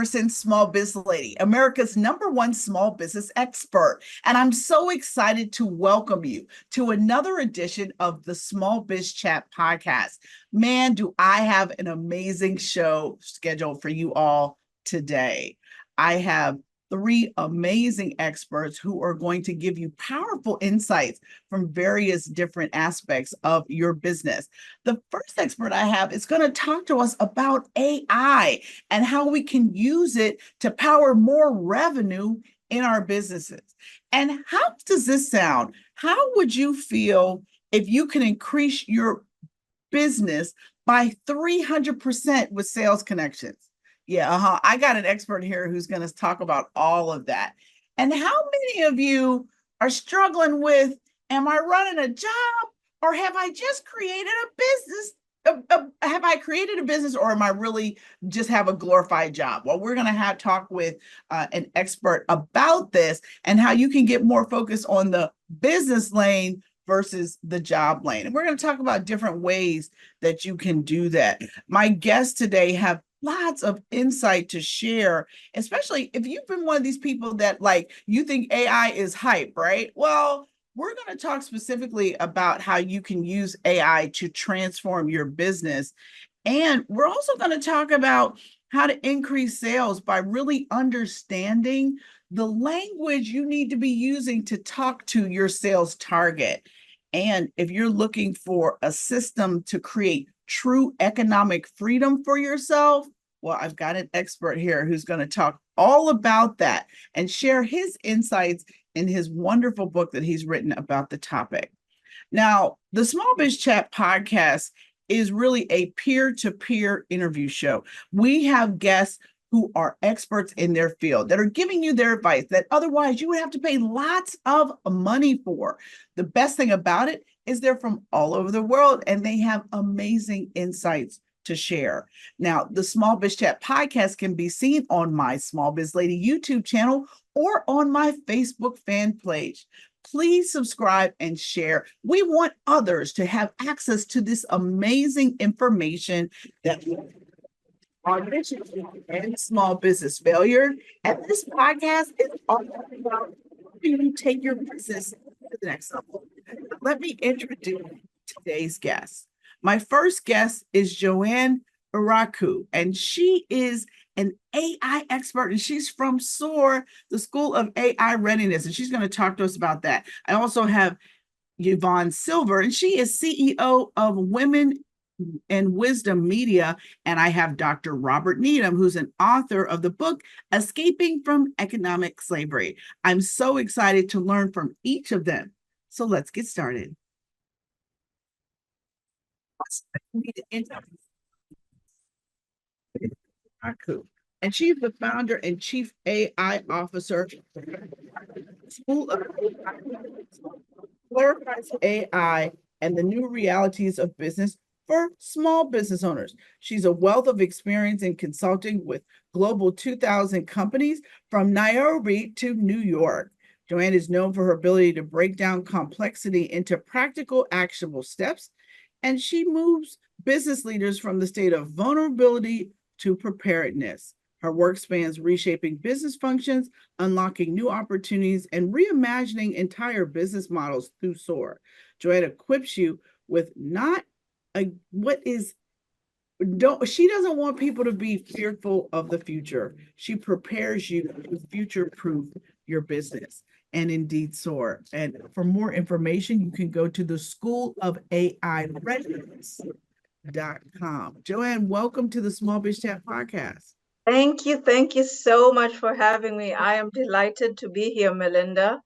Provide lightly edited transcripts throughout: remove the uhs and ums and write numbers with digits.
Emerson, Small Biz Lady, America's #1 small business expert. And I'm so excited to welcome you to another edition of the Small Biz Chat podcast. Man, do I have an amazing show scheduled for you all today. I have three amazing experts who are going to give you powerful insights from various different aspects of your business. The first expert I have is going to talk to us about AI and how we can use it to power more revenue in our businesses. And how does this sound? How would you feel if you can increase your business by 300% with sales connections? Yeah, I got an expert here who's going to talk about all of that. And how many of you are struggling with, am I running a job or have I just created a business? Have I created a business or am I really just have a glorified job? Well, we're going to talk with an expert about this and how you can get more focus on the business lane versus the job lane. And we're going to talk about different ways that you can do that. My guests today have lots of insight to share, especially if you've been one of these people that you think AI is hype, right? Well, we're going to talk specifically about how you can use AI to transform your business. And we're also going to talk about how to increase sales by really understanding the language you need to be using to talk to your sales target. And if you're looking for a system to create true economic freedom for yourself, well, I've got an expert here who's going to talk all about that and share his insights in his wonderful book that he's written about the topic. Now, the Small Biz Chat podcast is really a peer-to-peer interview show. We have guests who are experts in their field that are giving you their advice that otherwise you would have to pay lots of money for. The best thing about it is they're from all over the world and they have amazing insights to share. Now, the Small Biz Chat podcast can be seen on my Small Biz Lady YouTube channel or on my Facebook fan page. Please subscribe and share. We want others to have access to this amazing information that our mission is to end small business failure. And this podcast is all about helping you take your business to the next level. Let me introduce today's guest. My first guest is Joanne Eriaku, and she is an AI expert, and she's from SOAR, the School of AI Readiness, and she's going to talk to us about that. I also have Yvonne Silver, and she is CEO of Women and Wisdom Media, and I have Dr. Robert Needham, who's an author of the book, Escaping from Economic Slavery. I'm so excited to learn from each of them. So let's get started. And she's the founder and chief AI officer. School of clarifies AI and the new realities of business for small business owners. She's a wealth of experience in consulting with global 2,000 companies from Nairobi to New York. Joanne is known for her ability to break down complexity into practical, actionable steps, and she moves business leaders from the state of vulnerability to preparedness. Her work spans reshaping business functions, unlocking new opportunities, and reimagining entire business models through SOAR. Joanne equips you with she doesn't want people to be fearful of the future. She prepares you to future-proof your business and indeed SOAR. And for more information, you can go to the School of AI Readiness.com. Joanne, welcome to the Small Biz Chat podcast. Thank you. Thank you so much for having me. I am delighted to be here, Melinda.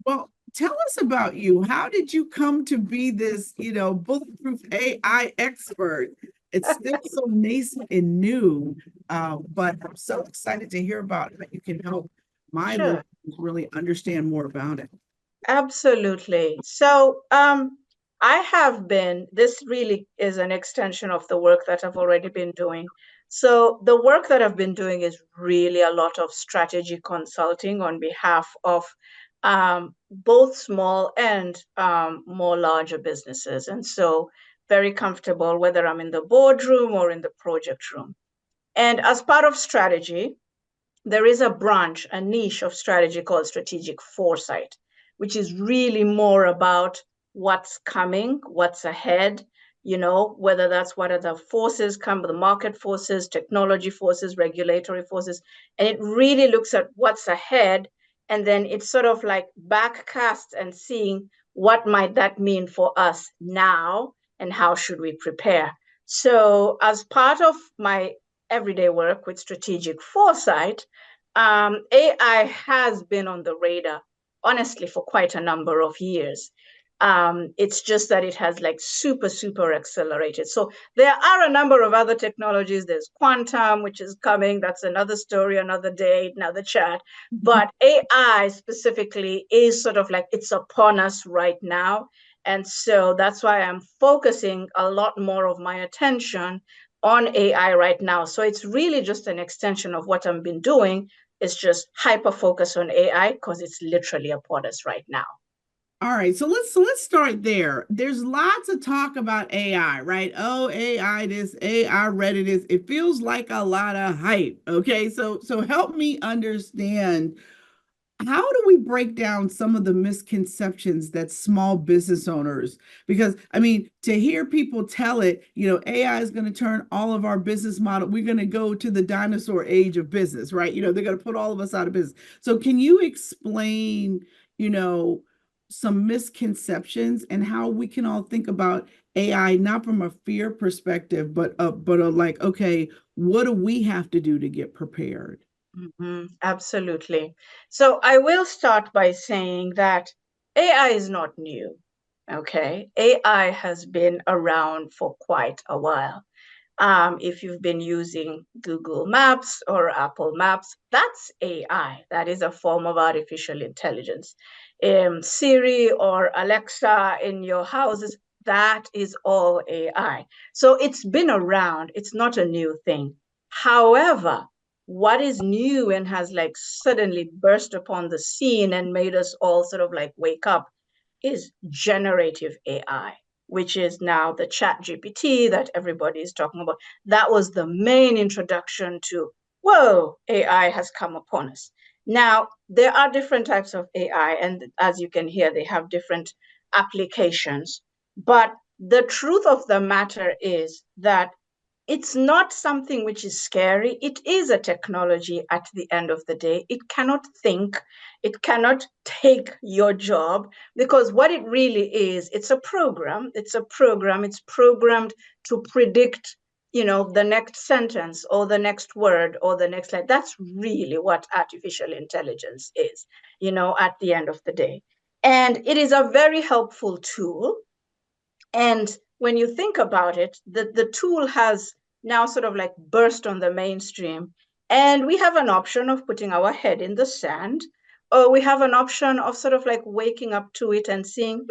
Well, tell us about you. How did you come to be this, bulletproof AI expert? It's still so nascent and new, but I'm so excited to hear about it. You can help my listeners really understand more about it. Absolutely. So this really is an extension of the work that I've already been doing. So the work that I've been doing is really a lot of strategy consulting on behalf of both small and more larger businesses. And so very comfortable, whether I'm in the boardroom or in the project room. And as part of strategy, there is a branch, a niche of strategy called strategic foresight, which is really more about what's coming, what's ahead, whether that's what are the forces come, the market forces, technology forces, regulatory forces. And it really looks at what's ahead. And then it's sort of like backcast and seeing what might that mean for us now and how should we prepare. So as part of my everyday work with strategic foresight, AI has been on the radar, honestly, for quite a number of years. It's just that it has like super, super accelerated. So there are a number of other technologies. There's quantum, which is coming. That's another story, another day, another chat. But AI specifically is sort of like it's upon us right now. And so that's why I'm focusing a lot more of my attention on AI right now. So it's really just an extension of what I've been doing. It's just hyper focus on AI because it's literally upon us right now. All right, so let's start there. There's lots of talk about AI, right? Oh, AI this, AI ready this. It feels like a lot of hype. Okay, so help me understand, how do we break down some of the misconceptions that small business owners, because I mean, to hear people tell it, AI is going to turn all of our business model, we're going to go to the dinosaur age of business, right? They're going to put all of us out of business. So can you explain, you know, some misconceptions and how we can all think about AI, not from a fear perspective, but like, okay, what do we have to do to get prepared? Absolutely. So I will start by saying that AI is not new. Okay. AI has been around for quite a while. If you've been using Google Maps or Apple Maps, that's AI. That is a form of artificial intelligence. Siri or Alexa in your houses, that is all AI. So it's been around. It's not a new thing. However, what is new and has like suddenly burst upon the scene and made us all sort of like wake up is generative AI, which is now the chat GPT that everybody is talking about. That was the main introduction to, whoa, AI has come upon us. Now, there are different types of AI, and as you can hear, they have different applications. But the truth of the matter is that it's not something which is scary. It is a technology at the end of the day. It cannot think, it cannot take your job, because what it really is, it's a program. It's a program. It's programmed to predict, the next sentence or the next word or the next line. That's really what artificial intelligence is, at the end of the day. And it is a very helpful tool. And when you think about it, the tool has now sort of like burst on the mainstream. And we have an option of putting our head in the sand, or we have an option of sort of like waking up to it and seeing,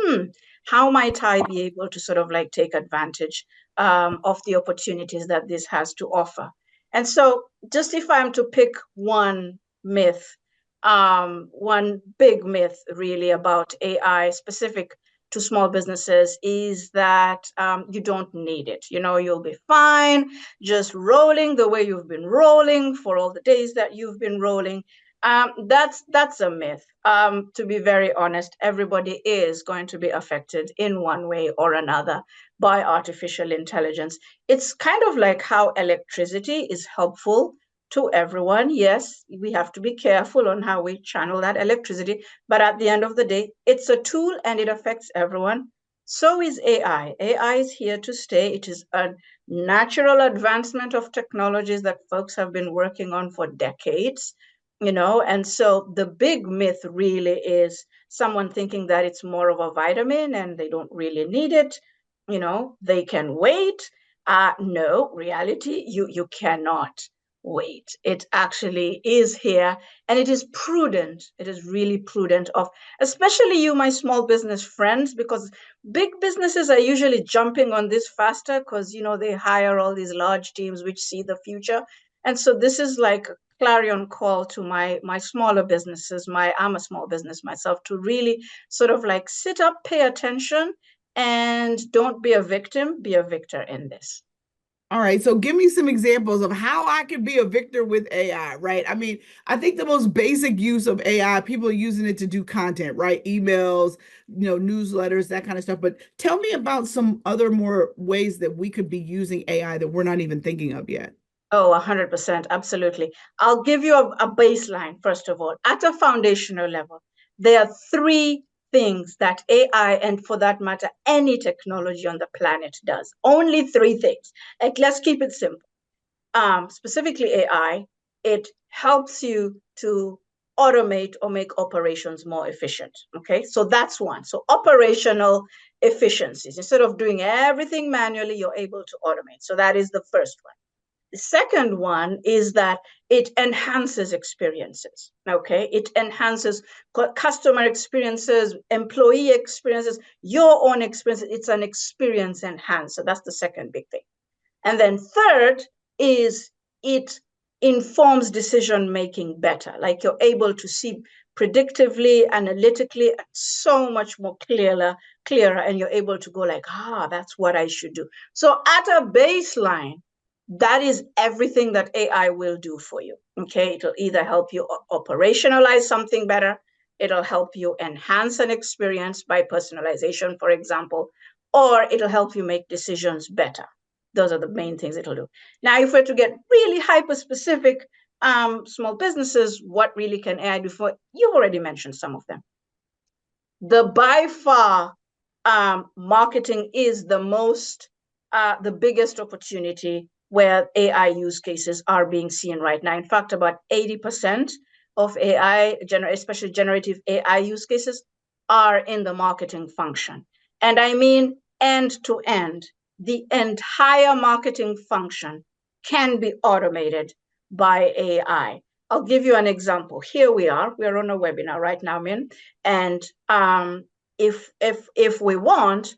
how might I be able to sort of like take advantage of the opportunities that this has to offer? And so, just if I'm to pick one myth, one big myth really about AI specific to small businesses is that you don't need it. You'll be fine just rolling the way you've been rolling for all the days that you've been rolling. That's a myth. To be very honest, everybody is going to be affected in one way or another by artificial intelligence. It's kind of like how electricity is helpful to everyone. Yes, we have to be careful on how we channel that electricity, but at the end of the day, it's a tool and it affects everyone. So is AI. AI is here to stay. It is a natural advancement of technologies that folks have been working on for decades, and so the big myth really is someone thinking that it's more of a vitamin and they don't really need it. They can wait. No, reality, you cannot wait. It actually is here, and it is prudent. It is really prudent of, especially you, my small business friends, because big businesses are usually jumping on this faster because they hire all these large teams which see the future. And so this is like a clarion call to my smaller businesses. I'm a small business myself, to really sort of like sit up, pay attention, and don't be a victim, be a victor in this. All right, so give me some examples of how I can be a victor with AI, right? I mean, I think the most basic use of AI, people are using it to do content, right? Emails, newsletters, that kind of stuff. But tell me about some other more ways that we could be using AI that we're not even thinking of yet. Oh, 100%. Absolutely. I'll give you a baseline, first of all. At a foundational level, there are three things that AI, and for that matter, any technology on the planet does. Only three things. Like, let's keep it simple. Specifically AI, it helps you to automate or make operations more efficient. Okay, so that's one. So operational efficiencies. Instead of doing everything manually, you're able to automate. So that is the first one. The second one is that it enhances experiences. Okay, it enhances customer experiences, employee experiences, your own experiences. It's an experience enhancer. That's the second big thing. And then third is it informs decision making better. Like you're able to see predictively, analytically, so much more clearer, and you're able to go like, that's what I should do. So at a baseline, that is everything that AI will do for you. Okay, it'll either help you operationalize something better, it'll help you enhance an experience by personalization, for example, or it'll help you make decisions better. Those are the main things it'll do. Now, if we're to get really hyper specific, small businesses, what really can AI do for? You've already mentioned some of them. The by far marketing is the biggest opportunity where AI use cases are being seen right now. In fact, about 80% of AI, especially generative AI use cases, are in the marketing function. And I mean end to end. The entire marketing function can be automated by AI. I'll give you an example. Here we're on a webinar right now, Min, and if we want,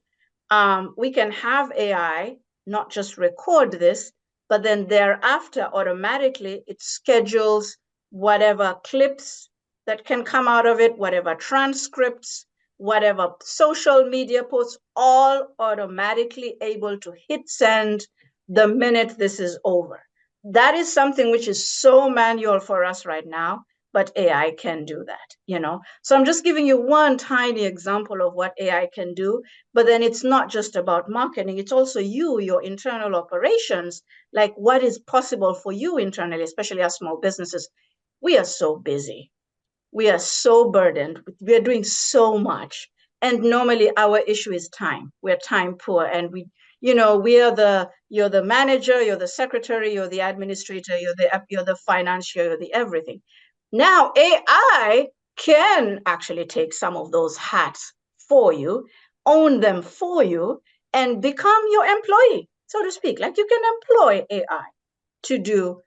we can have AI not just record this, but then thereafter automatically it schedules whatever clips that can come out of it, whatever transcripts, whatever social media posts, all automatically able to hit send the minute this is over. That is something which is so manual for us right now, but AI can do that. So I'm just giving you one tiny example of what AI can do, but then it's not just about marketing, it's also your internal operations, like what is possible for you internally, especially as small businesses. We are so busy. We are so burdened. We are doing so much. And normally our issue is time. We're time poor. And you're the manager, you're the secretary, you're the administrator, you're the financier, you're the everything. Now, AI can actually take some of those hats for you, own them for you, and become your employee, so to speak. Like you can employ AI to do,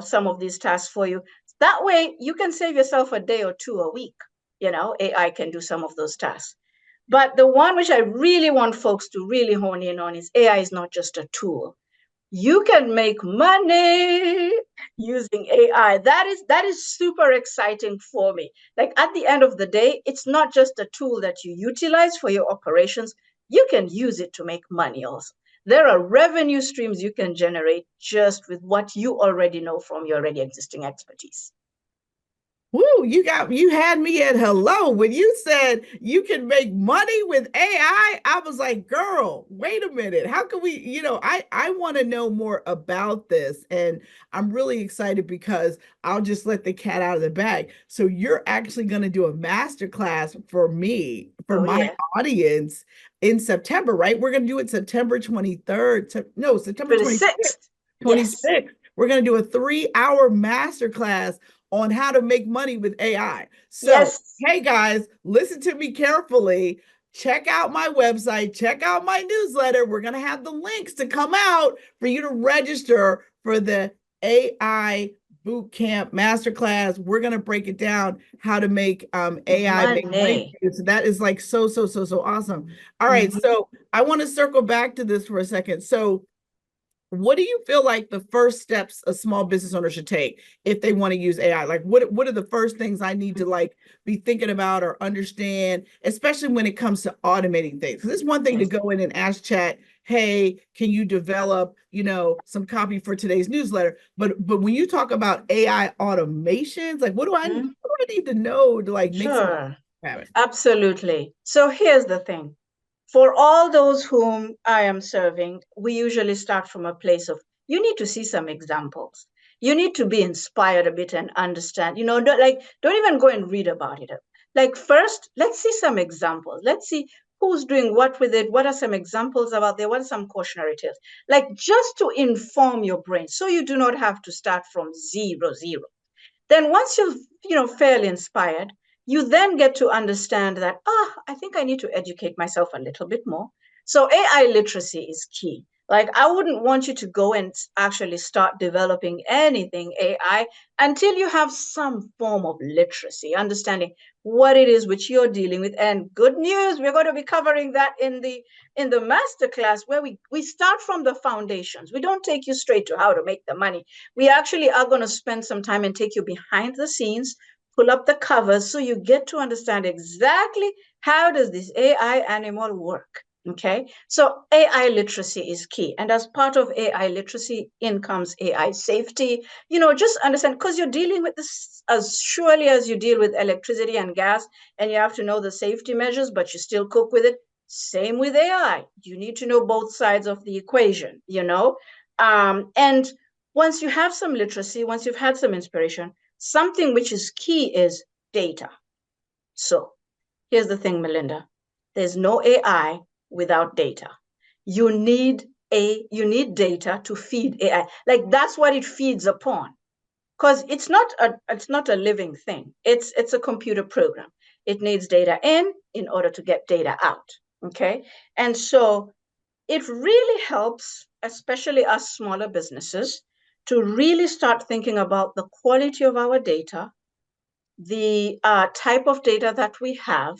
some of these tasks for you. That way, you can save yourself a day or two a week. AI can do some of those tasks. But the one which I really want folks to really hone in on is AI is not just a tool. You can make money using AI. That is super exciting for me. Like at the end of the day, it's not just a tool that you utilize for your operations. You can use it to make money also. There are revenue streams you can generate just with what you already know from your already existing expertise. Woo, you had me at hello. When you said you can make money with AI, I was like, girl, wait a minute. How can we, I want to know more about this. And I'm really excited because I'll just let the cat out of the bag. So you're actually going to do a master class for me, for my Yeah. audience in September, right? We're going to do it September 23rd. No, September 26th. 26th. Yes. We're going to do a 3-hour master class on how to make money with AI. So, Yes. hey guys, listen to me carefully. Check out my website, check out my newsletter. We're going to have the links to come out for you to register for the AI Bootcamp Masterclass. We're going to break it down how to make AI make money. So that is like so awesome. All right. So I want to circle back to this for a second. So what do you feel like the first steps a small business owner should take if they want to use AI? Like what are the first things I need to like be thinking about or understand, especially when it comes to automating things? Because it's one thing to Yes. go in and ask chat, hey, can you develop, some copy for today's newsletter? But when you talk about AI automations, like Mhm. what do I need to know to like make some Sure. happen? Absolutely. So here's the thing. For all those whom I am serving, we usually start from a place of you need to see some examples. You need to be inspired a bit and understand. Don't even go and read about it. Like first, let's see some examples. Let's see who's doing what with it. What are some examples about there? What are some cautionary tales? Like just to inform your brain, so you do not have to start from zero. Then once you're fairly inspired, you then get to understand that I think I need to educate myself a little bit more. So AI literacy is key. Like I wouldn't want you to go and actually start developing anything AI until you have some form of literacy, understanding what it is which you're dealing with. And good news, we're going to be covering that in the masterclass, where we start from the foundations. We don't take you straight to how to make the money. We actually are going to spend some time and take you behind the scenes, pull up the covers so you get to understand exactly how does this AI animal work. Okay, so AI literacy is key. And as part of AI literacy, in comes AI safety. Just understand, because you're dealing with this as surely as you deal with electricity and gas, and you have to know the safety measures, but you still cook with it. Same with AI. You need to know both sides of the equation. And once you have some literacy, once you've had some inspiration, something which is key is data. So here's the thing, Melinda. There's no AI without data. You need data to feed AI. Like that's what it feeds upon. Because it's not a living thing. It's a computer program. It needs data in order to get data out. Okay. And so it really helps, especially us smaller businesses, to really start thinking about the quality of our data, the type of data that we have,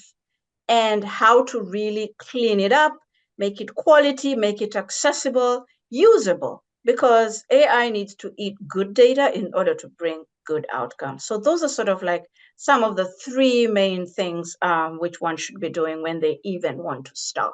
and how to really clean it up, make it quality, make it accessible, usable, because AI needs to eat good data in order to bring good outcomes. So those are sort of like some of the three main things which one should be doing when they even want to start.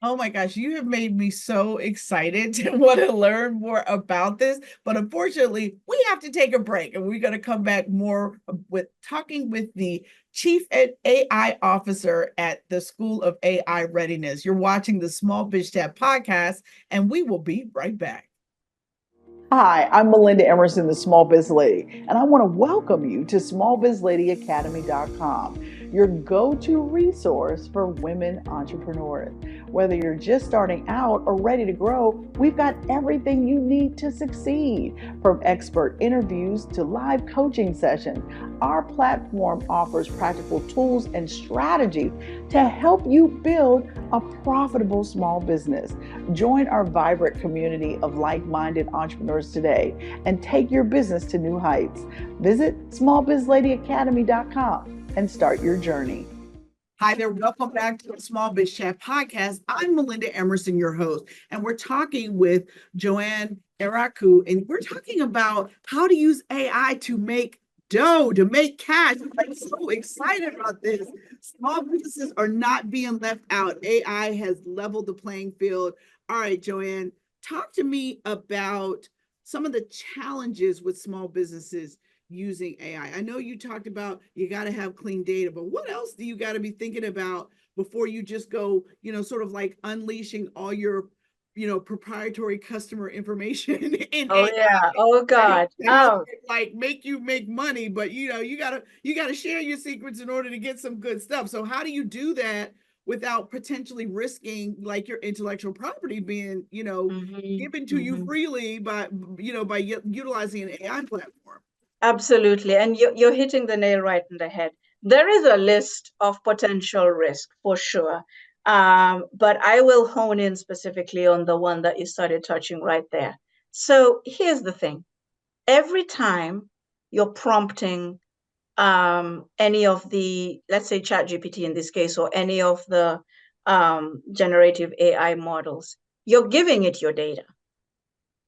Oh my gosh, you have made me so excited to want to learn more about this. But unfortunately, we have to take a break and we're going to come back more with talking with the Chief AI Officer at the School of AI Readiness. You're watching the Small Biz Chat podcast, and we will be right back. Hi, I'm Melinda Emerson, the Small Biz Lady, and I want to welcome you to smallbizladyacademy.com, your go-to resource for women entrepreneurs. Whether you're just starting out or ready to grow, we've got everything you need to succeed. From expert interviews to live coaching sessions, our platform offers practical tools and strategies to help you build a profitable small business. Join our vibrant community of like-minded entrepreneurs today and take your business to new heights. Visit smallbizladyacademy.com and start your journey. Hi there, welcome back to the Small Biz Chat podcast. I'm Melinda Emerson, your host, and we're talking with Joanne Eriaku, and we're talking about how to use AI to make dough, to make cash. I'm so excited about this. Small businesses are not being left out. AI has leveled the playing field. All right, Joanne, talk to me about some of the challenges with small businesses using AI. I know you talked about you got to have clean data, but what else do you got to be thinking about before you just go, sort of like unleashing all your, proprietary customer information in Oh yeah. AI Oh God. to help it, like make you make money, but you gotta share your secrets in order to get some good stuff. So how do you do that without potentially risking like your intellectual property being, Mhm, given to you mhm. freely by utilizing an AI platform? Absolutely. And you're hitting the nail right in the head. There is a list of potential risk for sure. But I will hone in specifically on the one that you started touching right there. So here's the thing. Every time you're prompting any of the, let's say ChatGPT in this case, or any of the generative AI models, you're giving it your data.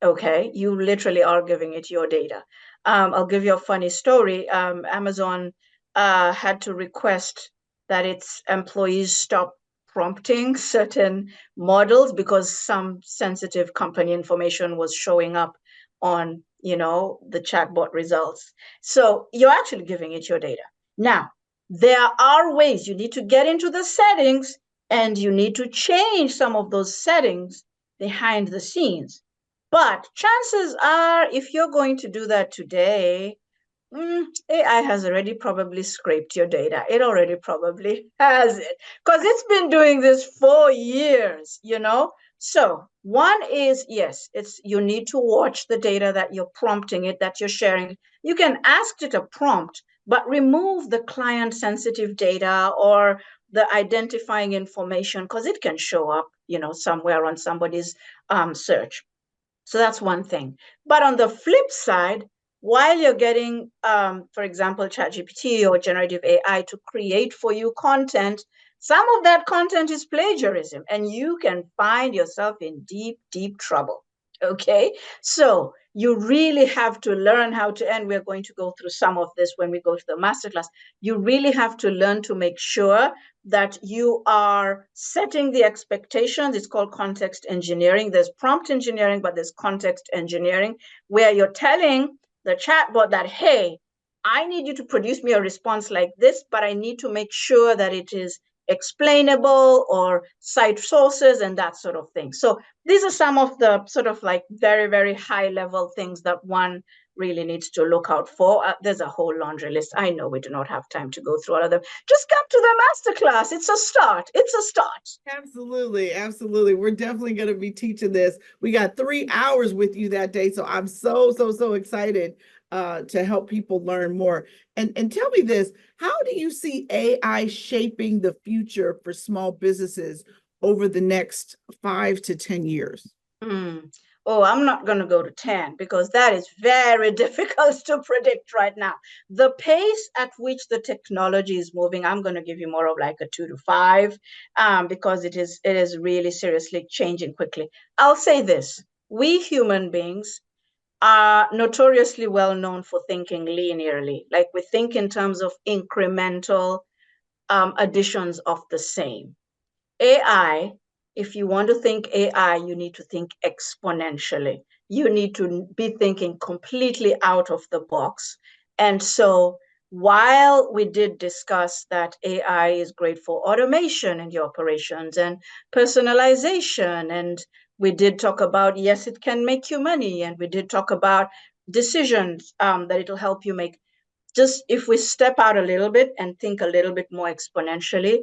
Okay, you literally are giving it your data. I'll give you a funny story. Amazon had to request that its employees stop prompting certain models because some sensitive company information was showing up on, the chatbot results. So you're actually giving it your data. Now, there are ways you need to get into the settings and you need to change some of those settings behind the scenes. But chances are, if you're going to do that today, AI has already probably scraped your data. It already probably has it because it's been doing this for years. So one is, yes, it's you need to watch the data that you're prompting it, that you're sharing. You can ask it a prompt, but remove the client sensitive data or the identifying information because it can show up, somewhere on somebody's search. So that's one thing. But on the flip side, while you're getting, for example, ChatGPT or generative AI to create for you content, some of that content is plagiarism, and you can find yourself in deep, deep trouble. Okay. So you really have to learn how to, and we're going to go through some of this when we go to the masterclass. You really have to learn to make sure that you are setting the expectations. It's called context engineering. There's prompt engineering, but there's context engineering, where you're telling the chatbot that, hey, I need you to produce me a response like this, but I need to make sure that it is explainable or cite sources and that sort of thing. So these are some of the sort of like very, very high level things that one really needs to look out for. There's a whole laundry list. I know we do not have time to go through all of them. Just come to the masterclass. It's a start. It's a start. Absolutely, absolutely. We're definitely going to be teaching this. We got 3 hours with you that day, so I'm so excited to help people learn more. And tell me this: how do you see AI shaping the future for small businesses over the next 5 to 10 years? Mm. Oh, I'm not going to go to 10 because that is very difficult to predict right now. The pace at which the technology is moving, I'm going to give you more of like a 2 to 5, because it is really seriously changing quickly. I'll say this: we human beings are notoriously well known for thinking linearly, like we think in terms of incremental additions of the same. AI, if you want to think AI, you need to think exponentially. You need to be thinking completely out of the box. And so while we did discuss that AI is great for automation in your operations and personalization, and we did talk about, yes, it can make you money, and we did talk about decisions that it'll help you make. Just if we step out a little bit and think a little bit more exponentially,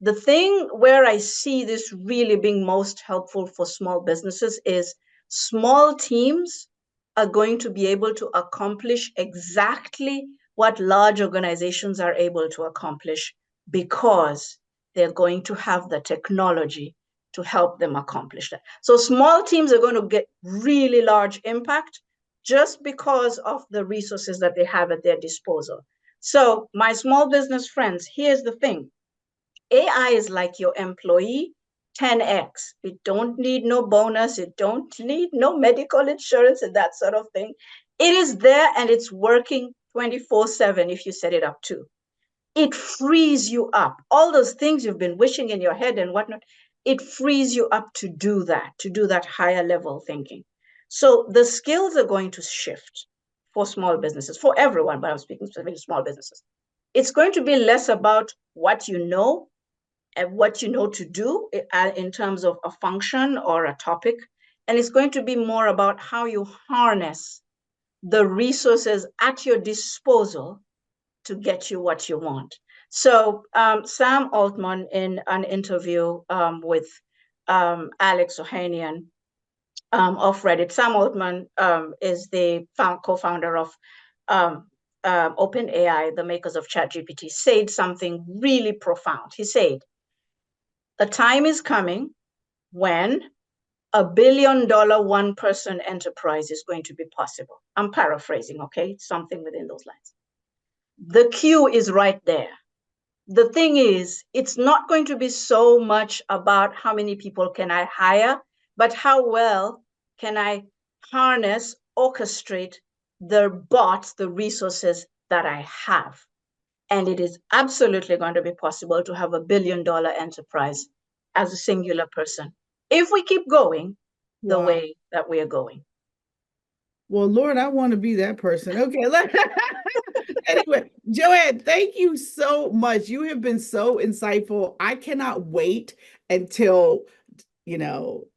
the thing where I see this really being most helpful for small businesses is small teams are going to be able to accomplish exactly what large organizations are able to accomplish because they're going to have the technology to help them accomplish that. So small teams are going to get really large impact just because of the resources that they have at their disposal. So my small business friends, here's the thing: AI is like your employee 10x. It don't need no bonus. It don't need no medical insurance and that sort of thing. It is there and it's working 24/7 if you set it up to. It frees you up. All those things you've been wishing in your head and whatnot, it frees you up to do that higher level thinking. So the skills are going to shift for small businesses, for everyone, but I'm speaking specifically small businesses. It's going to be less about what you know and what you know to do in terms of a function or a topic. And it's going to be more about how you harness the resources at your disposal to get you what you want. So Sam Altman, in an interview with Alex Ohanian of Reddit, Sam Altman is the co-founder of OpenAI, the makers of ChatGPT, said something really profound. He said, a time is coming when $1 billion one person enterprise is going to be possible. I'm paraphrasing, okay? Something within those lines. The queue is right there. The thing is, it's not going to be so much about how many people can I hire, but how well can I harness, orchestrate the bots, the resources that I have. And it is absolutely going to be possible to have $1 billion enterprise as a singular person if we keep going the way that we are going. Well, Lord, I want to be that person. Okay. Anyway, Joanne, thank you so much. You have been so insightful. I cannot wait until,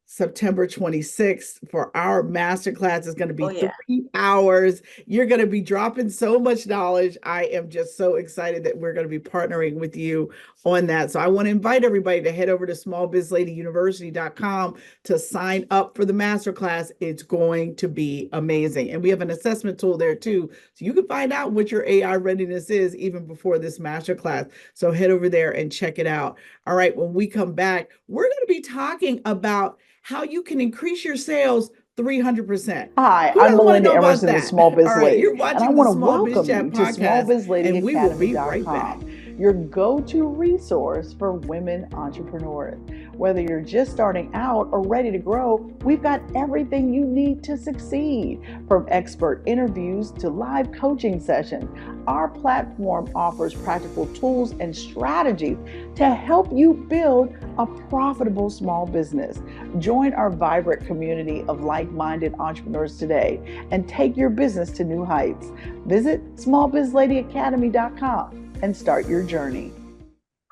September 26th for our masterclass. Is going to be 3 hours. You're going to be dropping so much knowledge. I am just so excited that we're going to be partnering with you on that. So I want to invite everybody to head over to smallbizladyuniversity.com to sign up for the masterclass. It's going to be amazing. And we have an assessment tool there too. So you can find out what your AI readiness is even before this masterclass. So head over there and check it out. All right. When we come back, we're going to be talking about how you can increase your sales 300%. Hi, I'm Melinda Emerson, the Small Biz Lady, and I want to welcome you to SmallBizLadyAcademy.com, your go-to resource for women entrepreneurs. Whether you're just starting out or ready to grow, we've got everything you need to succeed. From expert interviews to live coaching sessions, our platform offers practical tools and strategies to help you build a profitable small business. Join our vibrant community of like-minded entrepreneurs today and take your business to new heights. Visit SmallBizLadyAcademy.com and start your journey.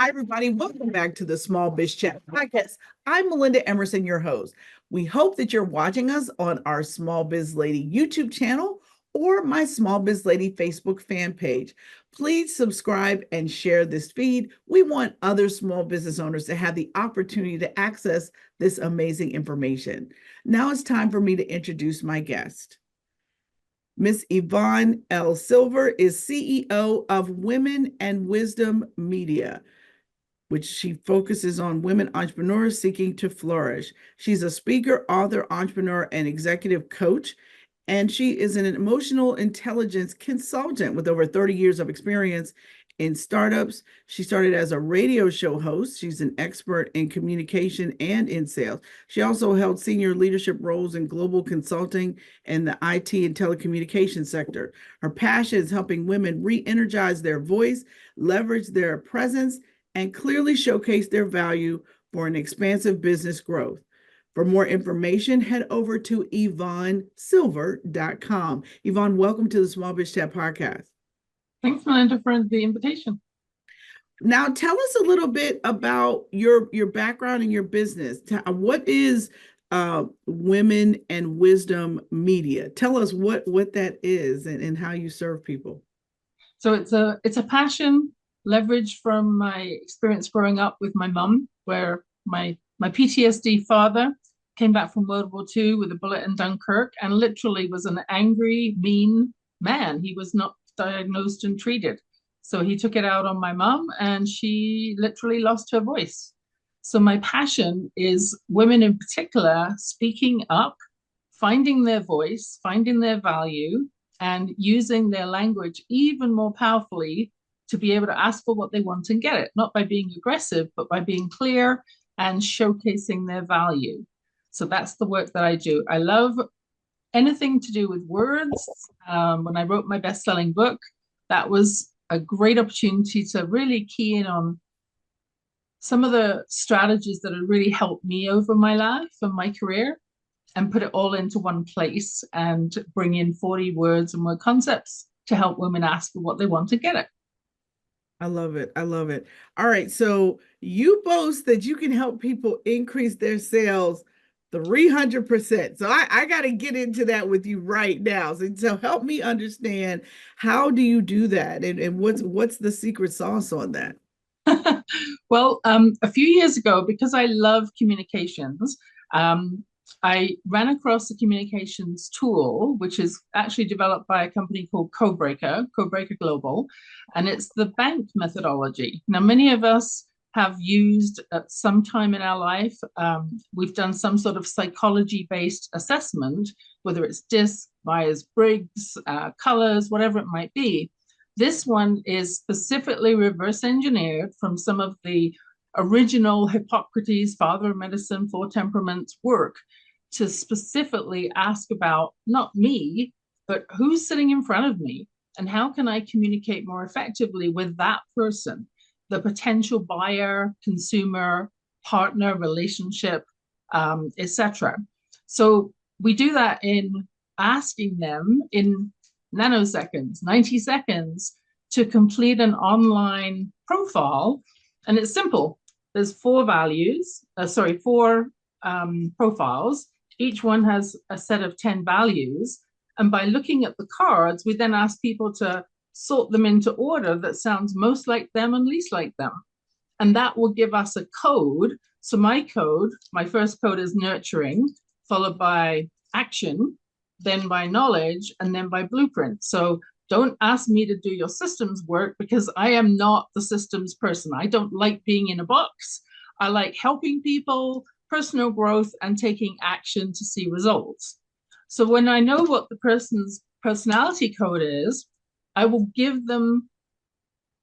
Hi, everybody. Welcome back to the Small Biz Chat podcast. I'm Melinda Emerson, your host. We hope that you're watching us on our Small Biz Lady YouTube channel or my Small Biz Lady Facebook fan page. Please subscribe and share this feed. We want other small business owners to have the opportunity to access this amazing information. Now it's time for me to introduce my guest. Miss Yvonne L. Silver is CEO of Women and Wisdom Media, which she focuses on women entrepreneurs seeking to flourish. She's a speaker, author, entrepreneur, and executive coach, and she is an emotional intelligence consultant with over 30 years of experience in startups. She started as a radio show host. She's an expert in communication and in sales. She also held senior leadership roles in global consulting and the IT and telecommunications sector. Her passion is helping women re-energize their voice, leverage their presence, and clearly showcase their value for an expansive business growth. For more information, head over to YvonneSilver.com. Yvonne, welcome to the Small Biz Chat podcast. Thanks, Melinda, for the invitation. Now, tell us a little bit about your background and your business. What is Women and Wisdom Media? Tell us what that is and how you serve people. So it's a passion leveraged from my experience growing up with my mum, where my PTSD father came back from World War II with a bullet in Dunkirk and literally was an angry, mean man. He was not diagnosed and treated. So he took it out on my mom and she literally lost her voice. So my passion is women in particular speaking up, finding their voice, finding their value, and using their language even more powerfully to be able to ask for what they want and get it, not by being aggressive, but by being clear and showcasing their value. So that's the work that I do. I love anything to do with words. When I wrote my best-selling book, that was a great opportunity to really key in on some of the strategies that have really helped me over my life and my career and put it all into one place and bring in 40 words and word concepts to help women ask for what they want to get it. I love it. I love it. All right. So you boast that you can help people increase their sales 300%. So I got to get into that with you right now. So help me understand, how do you do that? And what's the secret sauce on that? Well, a few years ago, because I love communications, I ran across a communications tool, which is actually developed by a company called Codebreaker Global, and it's the bank methodology. Now, many of us have used at some time in our life, we've done some sort of psychology-based assessment, whether it's DISC, Myers-Briggs, colors, whatever it might be. This one is specifically reverse engineered from some of the original Hippocrates, Father of Medicine, Four Temperaments work to specifically ask about not me, but who's sitting in front of me and how can I communicate more effectively with that person, the potential buyer, consumer, partner, relationship, etc. So we do that in asking them in nanoseconds, 90 seconds, to complete an online profile. And it's simple. There's four profiles. Each one has a set of 10 values. And by looking at the cards, we then ask people to sort them into order that sounds most like them and least like them. And that will give us a code. So my first code is nurturing, followed by action, then by knowledge, and then by blueprint. So don't ask me to do your systems work because I am not the systems person. I don't like being in a box. I like helping people, personal growth, and taking action to see results. So when I know what the person's personality code is, I will give them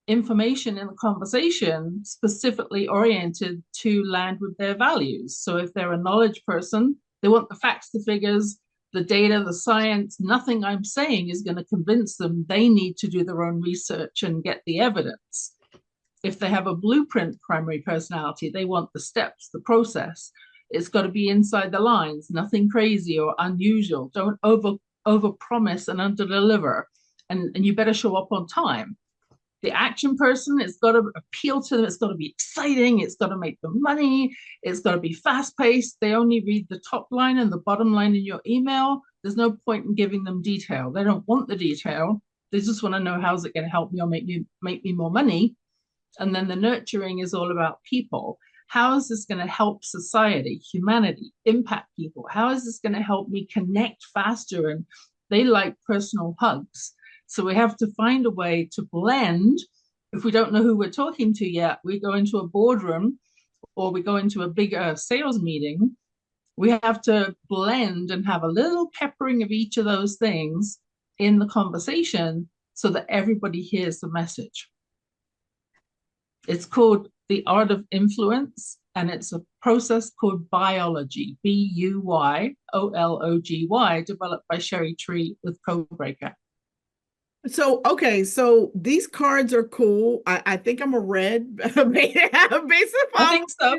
information in the conversation specifically oriented to land with their values. So if they're a knowledge person, they want the facts, the figures, the data, the science. Nothing I'm saying is going to convince them. They need to do their own research and get the evidence. If they have a blueprint primary personality, they want the steps, the process. It's got to be inside the lines, nothing crazy or unusual. Don't over promise and under deliver. And you better show up on time. The action person, it's got to appeal to them. It's got to be exciting. It's got to make them money. It's got to be fast paced. They only read the top line and the bottom line in your email. There's no point in giving them detail. They don't want the detail. They just want to know, how's it going to help me or make me more money? And then the nurturing is all about people. How is this going to help society, humanity, impact people? How is this going to help me connect faster? And they like personal hugs. So we have to find a way to blend. If we don't know who we're talking to yet, we go into a boardroom or we go into a bigger sales meeting. We have to blend and have a little peppering of each of those things in the conversation so that everybody hears the message. It's called the art of influence, and it's a process called biology, BUYOLOGY, developed by Sherry Tree with Codebreaker. So, okay, so these cards are cool. I think I'm a red based upon, I think so.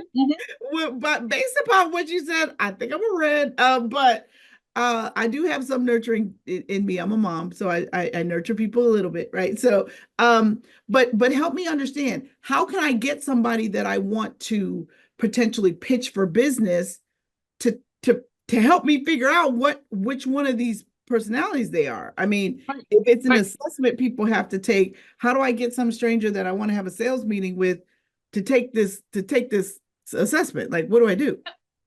But based upon what you said, I think I'm a red. But I do have some nurturing in me. I'm a mom, so I nurture people a little bit, right? So, but help me understand, how can I get somebody that I want to potentially pitch for business to help me figure out which one of these personalities they are? I mean, if it's an assessment people have to take, how do I get some stranger that I want to have a sales meeting with to take this assessment? Like, what do I do?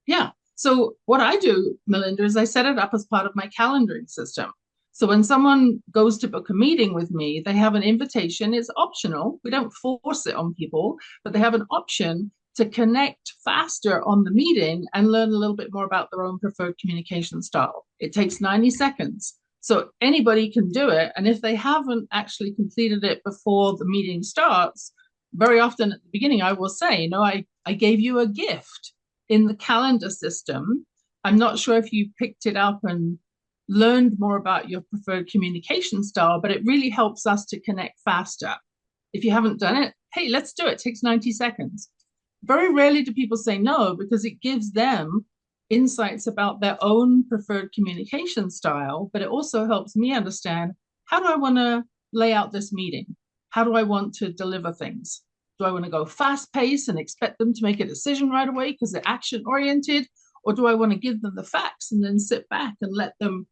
Yeah. So what I do, Melinda, is I set it up as part of my calendaring system. So when someone goes to book a meeting with me, they have an invitation. It's optional. We don't force it on people, but they have an option to connect faster on the meeting and learn a little bit more about their own preferred communication style. It takes 90 seconds. So anybody can do it. And if they haven't actually completed it before the meeting starts, very often at the beginning, I will say, I gave you a gift in the calendar system. I'm not sure if you picked it up and learned more about your preferred communication style, but it really helps us to connect faster. If you haven't done it, hey, let's do it. It takes 90 seconds. Very rarely do people say no, because it gives them insights about their own preferred communication style, but it also helps me understand, how do I want to lay out this meeting? How do I want to deliver things? Do I want to go fast paced and expect them to make a decision right away because they're action oriented? Or do I want to give them the facts and then sit back and let them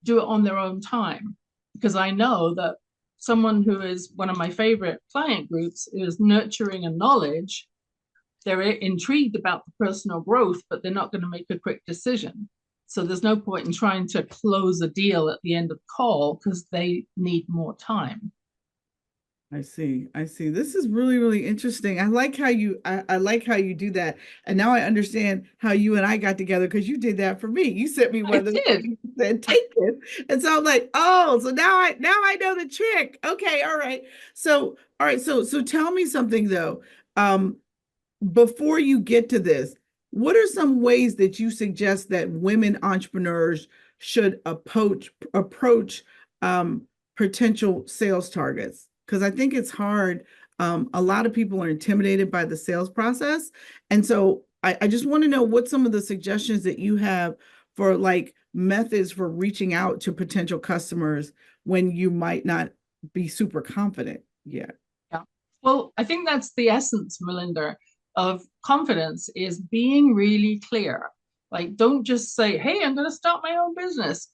do it on their own time? Because I know that someone who is one of my favorite client groups is nurturing and knowledge. They're intrigued about the personal growth, but they're not going to make a quick decision. So there's no point in trying to close a deal at the end of the call because they need more time. I see. This is really, really interesting. I like how you do that. And now I understand how you and I got together, because you did that for me. You sent me one of those things and said, take this. And so I'm like, oh, so now I know the trick. Okay, all right. So tell me something though. Before you get to this, what are some ways that you suggest that women entrepreneurs should approach potential sales targets? Because I think it's hard. A lot of people are intimidated by the sales process. And so I just want to know what some of the suggestions that you have for like methods for reaching out to potential customers when you might not be super confident yet. Yeah. Well, I think that's the essence, Melinda, of confidence is being really clear. Like, don't just say, hey, I'm going to start my own business.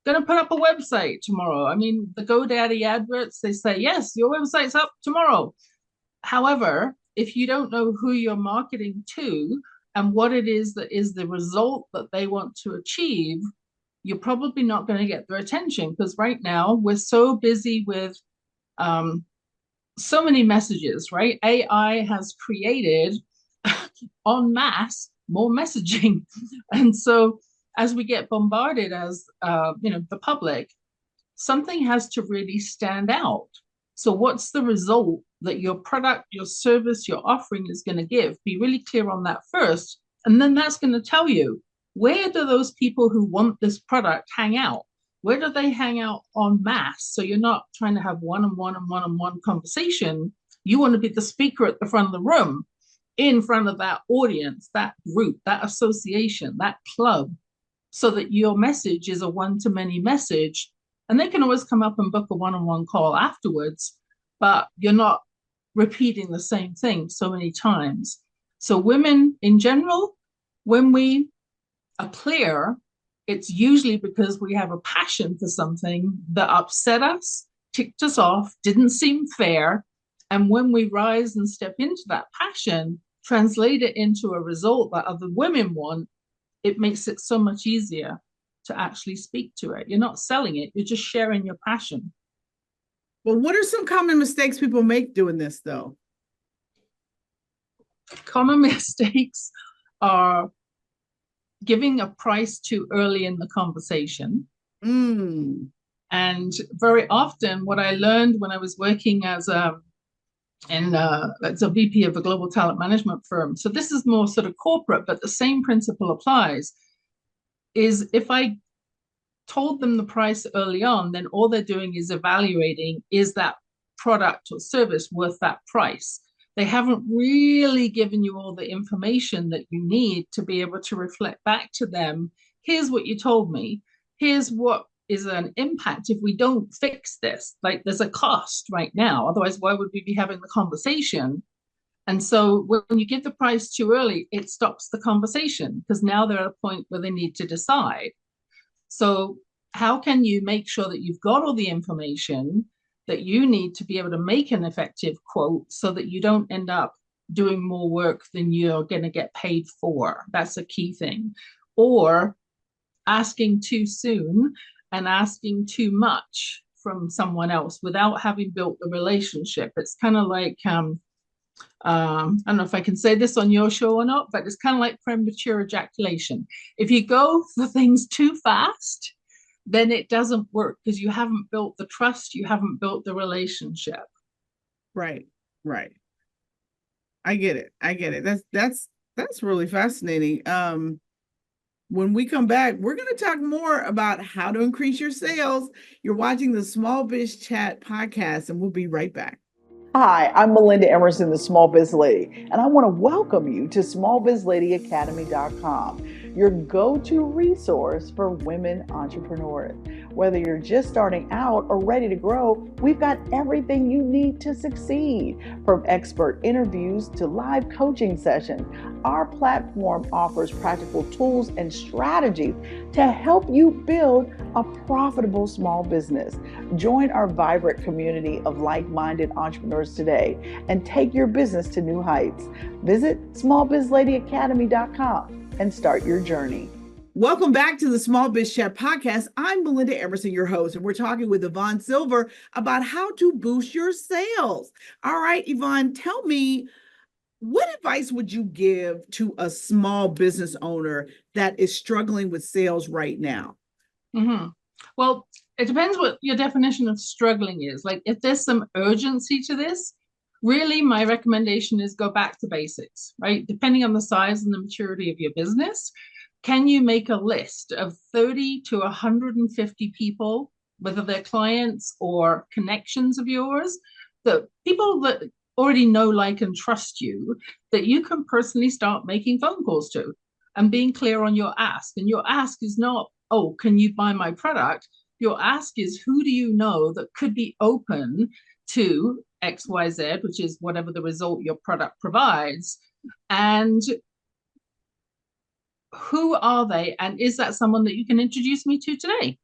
Going to put up a website tomorrow. I mean, the GoDaddy adverts, they say, yes, your website's up tomorrow. However, if you don't know who you're marketing to and what it is that is the result that they want to achieve, you're probably not going to get their attention, because right now we're so busy with so many messages, right? AI has created en masse more messaging. And so as we get bombarded as the public, something has to really stand out. So what's the result that your product, your service, your offering is going to give? Be really clear on that first. And then that's going to tell you, where do those people who want this product hang out? Where do they hang out en masse? So you're not trying to have one-on-one conversation. You want to be the speaker at the front of the room, in front of that audience, that group, that association, that club, so that your message is a one-to-many message. And they can always come up and book a one-on-one call afterwards, but you're not repeating the same thing so many times. So women in general, when we are clear, it's usually because we have a passion for something that upset us, ticked us off, didn't seem fair. And when we rise and step into that passion, translate it into a result that other women want, it makes it so much easier to actually speak to it. You're not selling it, you're just sharing your passion. Well, what are some common mistakes people make doing this, though? Common mistakes are giving a price too early in the conversation. And very often, what I learned when I was working as a VP of a global talent management firm, so this is more sort of corporate, but the same principle applies, is if I told them the price early on, then all they're doing is evaluating, is that product or service worth that price? They haven't really given you all the information that you need to be able to reflect back to them. Here's what you told me. Here's what is an impact if we don't fix this. Like, there's a cost right now. Otherwise, why would we be having the conversation? And so when you give the price too early, it stops the conversation, because now they're at a point where they need to decide. So how can you make sure that you've got all the information that you need to be able to make an effective quote, so that you don't end up doing more work than you're going to get paid for? That's a key thing. Or asking too soon and asking too much from someone else without having built the relationship. It's kind of like, I don't know if I can say this on your show or not, but it's kind of like premature ejaculation. If you go for things too fast, then it doesn't work, because you haven't built the trust, you haven't built the relationship. Right. I get it. That's really fascinating. When we come back, we're going to talk more about how to increase your sales. You're watching the Small Biz Chat podcast, and we'll be right back. Hi, I'm Melinda Emerson, the Small Biz Lady, and I want to welcome you to SmallBizLadyAcademy.com, your go-to resource for women entrepreneurs. Whether you're just starting out or ready to grow, we've got everything you need to succeed. From expert interviews to live coaching sessions, our platform offers practical tools and strategies to help you build a profitable small business. Join our vibrant community of like-minded entrepreneurs today and take your business to new heights. Visit SmallBizLadyAcademy.com and start your journey. Welcome back to the Small Biz Chat podcast. I'm Melinda Emerson, your host, and we're talking with Yvonne Silver about how to boost your sales. All right, Yvonne, tell me, what advice would you give to a small business owner that is struggling with sales right now? Well, it depends what your definition of struggling is. Like, if there's some urgency to this, really my recommendation is go back to basics, right? Depending on the size and the maturity of your business, can you make a list of 30 to 150 people, whether they're clients or connections of yours, the people that already know, like, and trust you, that you can personally start making phone calls to and being clear on your ask. And your ask is not, oh, can you buy my product? Your ask is, who do you know that could be open to XYZ, which is whatever the result your product provides, and who are they, and is that someone that you can introduce me to today?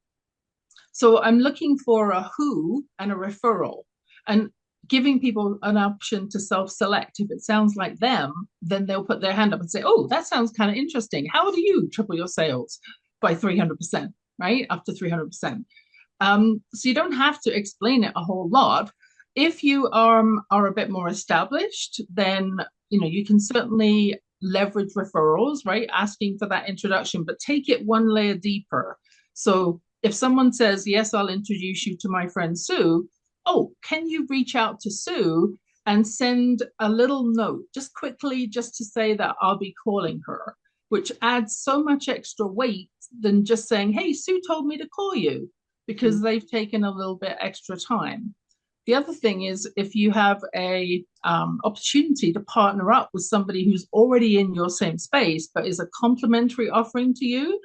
So I'm looking for a who and a referral, and giving people an option to self-select. If it sounds like them, then they'll put their hand up and say, oh, that sounds kind of interesting. How do you triple your sales by 300%, right? Up to 300%. So you don't have to explain it a whole lot. If you are a bit more established, then you can certainly leverage referrals, right? Asking for that introduction, but take it one layer deeper. So if someone says, yes, I'll introduce you to my friend Sue, oh, can you reach out to Sue and send a little note just quickly, just to say that I'll be calling her, which adds so much extra weight than just saying, hey, Sue told me to call you, because they've taken a little bit extra time. The other thing is, if you have a opportunity to partner up with somebody who's already in your same space, but is a complementary offering to you,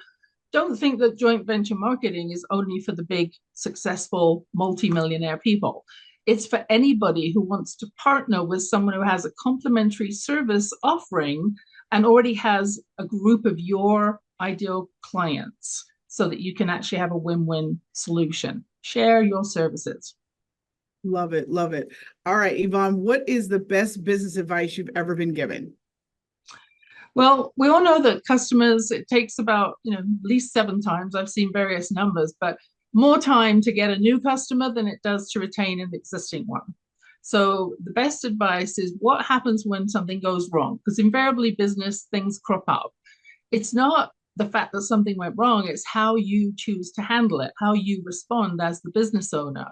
don't think that joint venture marketing is only for the big, successful, multimillionaire people. It's for anybody who wants to partner with someone who has a complementary service offering and already has a group of your ideal clients, so that you can actually have a win-win solution. Share your services. Love it. Love it. All right, Yvonne, what is the best business advice you've ever been given? Well, we all know that customers, it takes about, at least 7 times, I've seen various numbers, but more time to get a new customer than it does to retain an existing one. So the best advice is, what happens when something goes wrong? Because invariably business things crop up. It's not the fact that something went wrong, it's how you choose to handle it, how you respond as the business owner,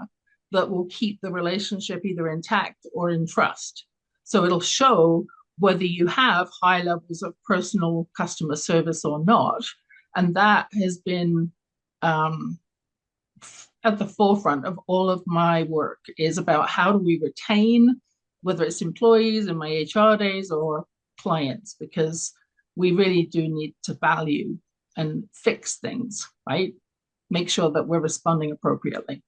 that will keep the relationship either intact or in trust. So it'll show whether you have high levels of personal customer service or not. And that has been at the forefront of all of my work, is about how do we retain, whether it's employees in my HR days or clients, because we really do need to value and fix things, right? Make sure that we're responding appropriately.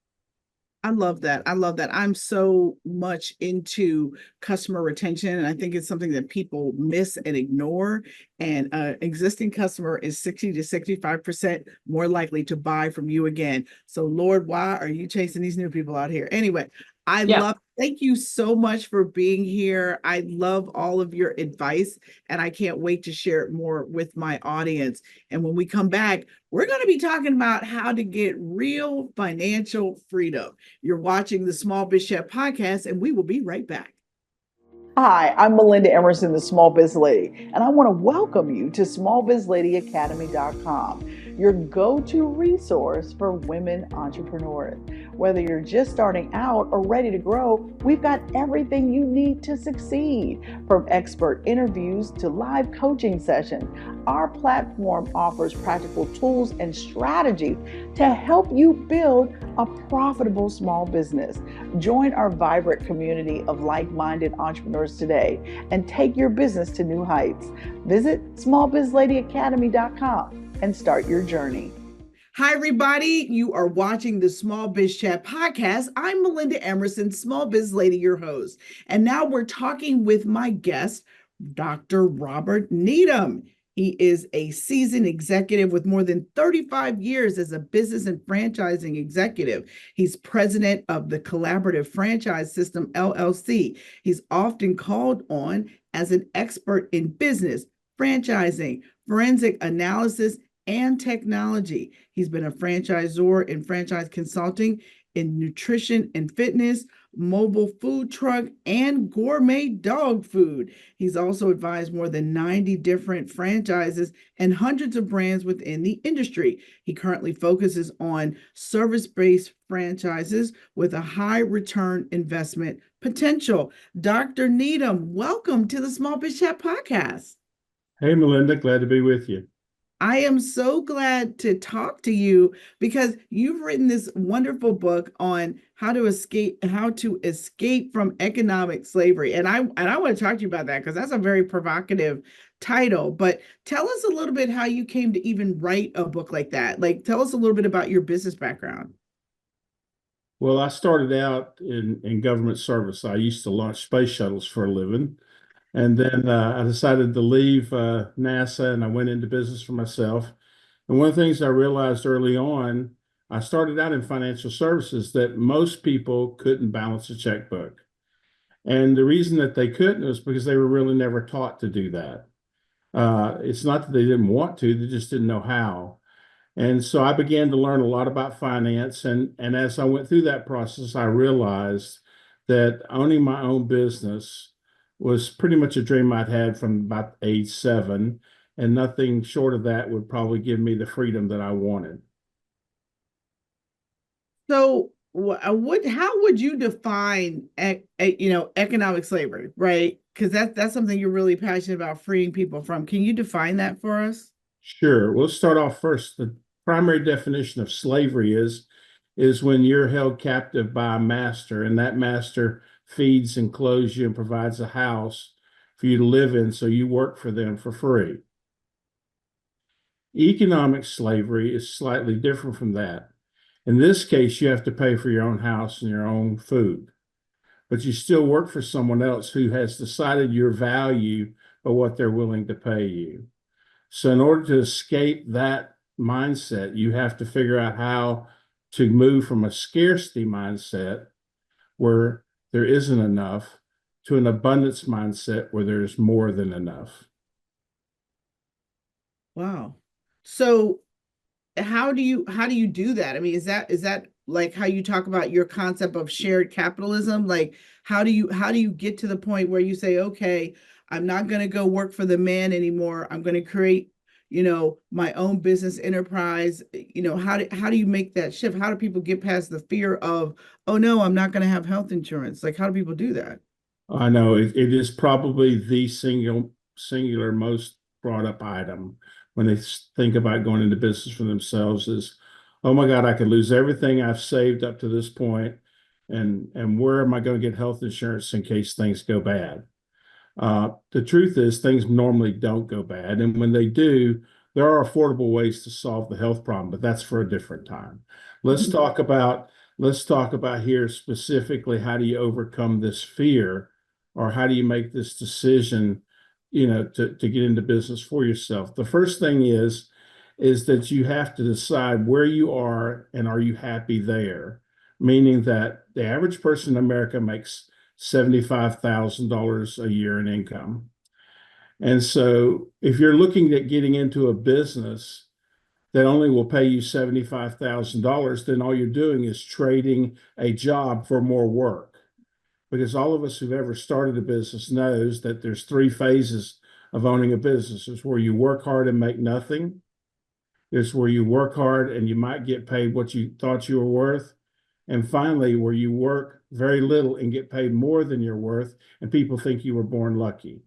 I love that. I love that. I'm so much into customer retention, and I think it's something that people miss and ignore. And existing customer is 60 to 65% more likely to buy from you again. So Lord, why are you chasing these new people out here? Anyway, thank you so much for being here. I love all of your advice, and I can't wait to share it more with my audience. And when we come back, we're going to be talking about how to get real financial freedom. You're watching the Small Biz Chat podcast, and we will be right back. Hi, I'm Melinda Emerson, the Small Biz Lady, and I want to welcome you to SmallBizLadyAcademy.com, your go-to resource for women entrepreneurs. Whether you're just starting out or ready to grow, we've got everything you need to succeed. From expert interviews to live coaching sessions, our platform offers practical tools and strategies to help you build a profitable small business. Join our vibrant community of like-minded entrepreneurs today and take your business to new heights. Visit SmallBizLadyAcademy.com and start your journey. Hi, everybody. You are watching the Small Biz Chat podcast. I'm Melinda Emerson, Small Biz Lady, your host. And now we're talking with my guest, Dr. Robert Needham. He is a seasoned executive with more than 35 years as a business and franchising executive. He's president of the Collaborative Franchise System, LLC. He's often called on as an expert in business, franchising, forensic analysis, and technology. He's been a franchisor in franchise consulting in nutrition and fitness, mobile food truck, and gourmet dog food. He's also advised more than 90 different franchises and hundreds of brands within the industry. He currently focuses on service-based franchises with a high return investment potential. Dr. Needham, welcome to the Small Biz Chat podcast. Hey, Melinda, glad to be with you. I am so glad to talk to you because you've written this wonderful book on how to escape from economic slavery. And I want to talk to you about that because that's a very provocative title. But tell us a little bit how you came to even write a book like that. Like, tell us a little bit about your business background. Well, I started out in government service. I used to launch space shuttles for a living. And then I decided to leave NASA and I went into business for myself. And one of the things I realized early on, I started out in financial services that most people couldn't balance a checkbook. And the reason that they couldn't was because they were really never taught to do that. It's not that they didn't want to, they just didn't know how. And so I began to learn a lot about finance. And as I went through that process, I realized that owning my own business was pretty much a dream I'd had from about age 7. And nothing short of that would probably give me the freedom that I wanted. So how would you define economic slavery, right? Because that's something you're really passionate about freeing people from. Can you define that for us? Sure. We'll start off first. The primary definition of slavery is when you're held captive by a master, and that master feeds and clothes you and provides a house for you to live in, so you work for them for free. Economic slavery is slightly different from that. In this case, you have to pay for your own house and your own food, but you still work for someone else who has decided your value by what they're willing to pay you. So in order to escape that mindset, you have to figure out how to move from a scarcity mindset where there isn't enough to an abundance mindset where there's more than enough. Wow. So how do you do that? I mean, is that like how you talk about your concept of shared capitalism? Like how do you get to the point where you say, okay, I'm not going to go work for the man anymore. I'm going to create, my own business enterprise. How do you make that shift? How do people get past the fear of, oh no, I'm not going to have health insurance? Like, how do people do that? I know it is probably the singular most brought up item when they think about going into business for themselves is, oh my God, I could lose everything I've saved up to this point, and where am I going to get health insurance in case things go bad? The truth is things normally don't go bad. And when they do, there are affordable ways to solve the health problem, but that's for a different time. Let's talk about here specifically, how do you overcome this fear, or how do you make this decision, to get into business for yourself? The first thing is that you have to decide where you are and are you happy there? Meaning that the average person in America makes $75,000 a year in income. And so if you're looking at getting into a business that only will pay you $75,000, then all you're doing is trading a job for more work. Because all of us who've ever started a business knows that there's 3 phases of owning a business. There's where you work hard and make nothing. There's where you work hard and you might get paid what you thought you were worth. And finally, where you work very little and get paid more than you're worth, and people think you were born lucky.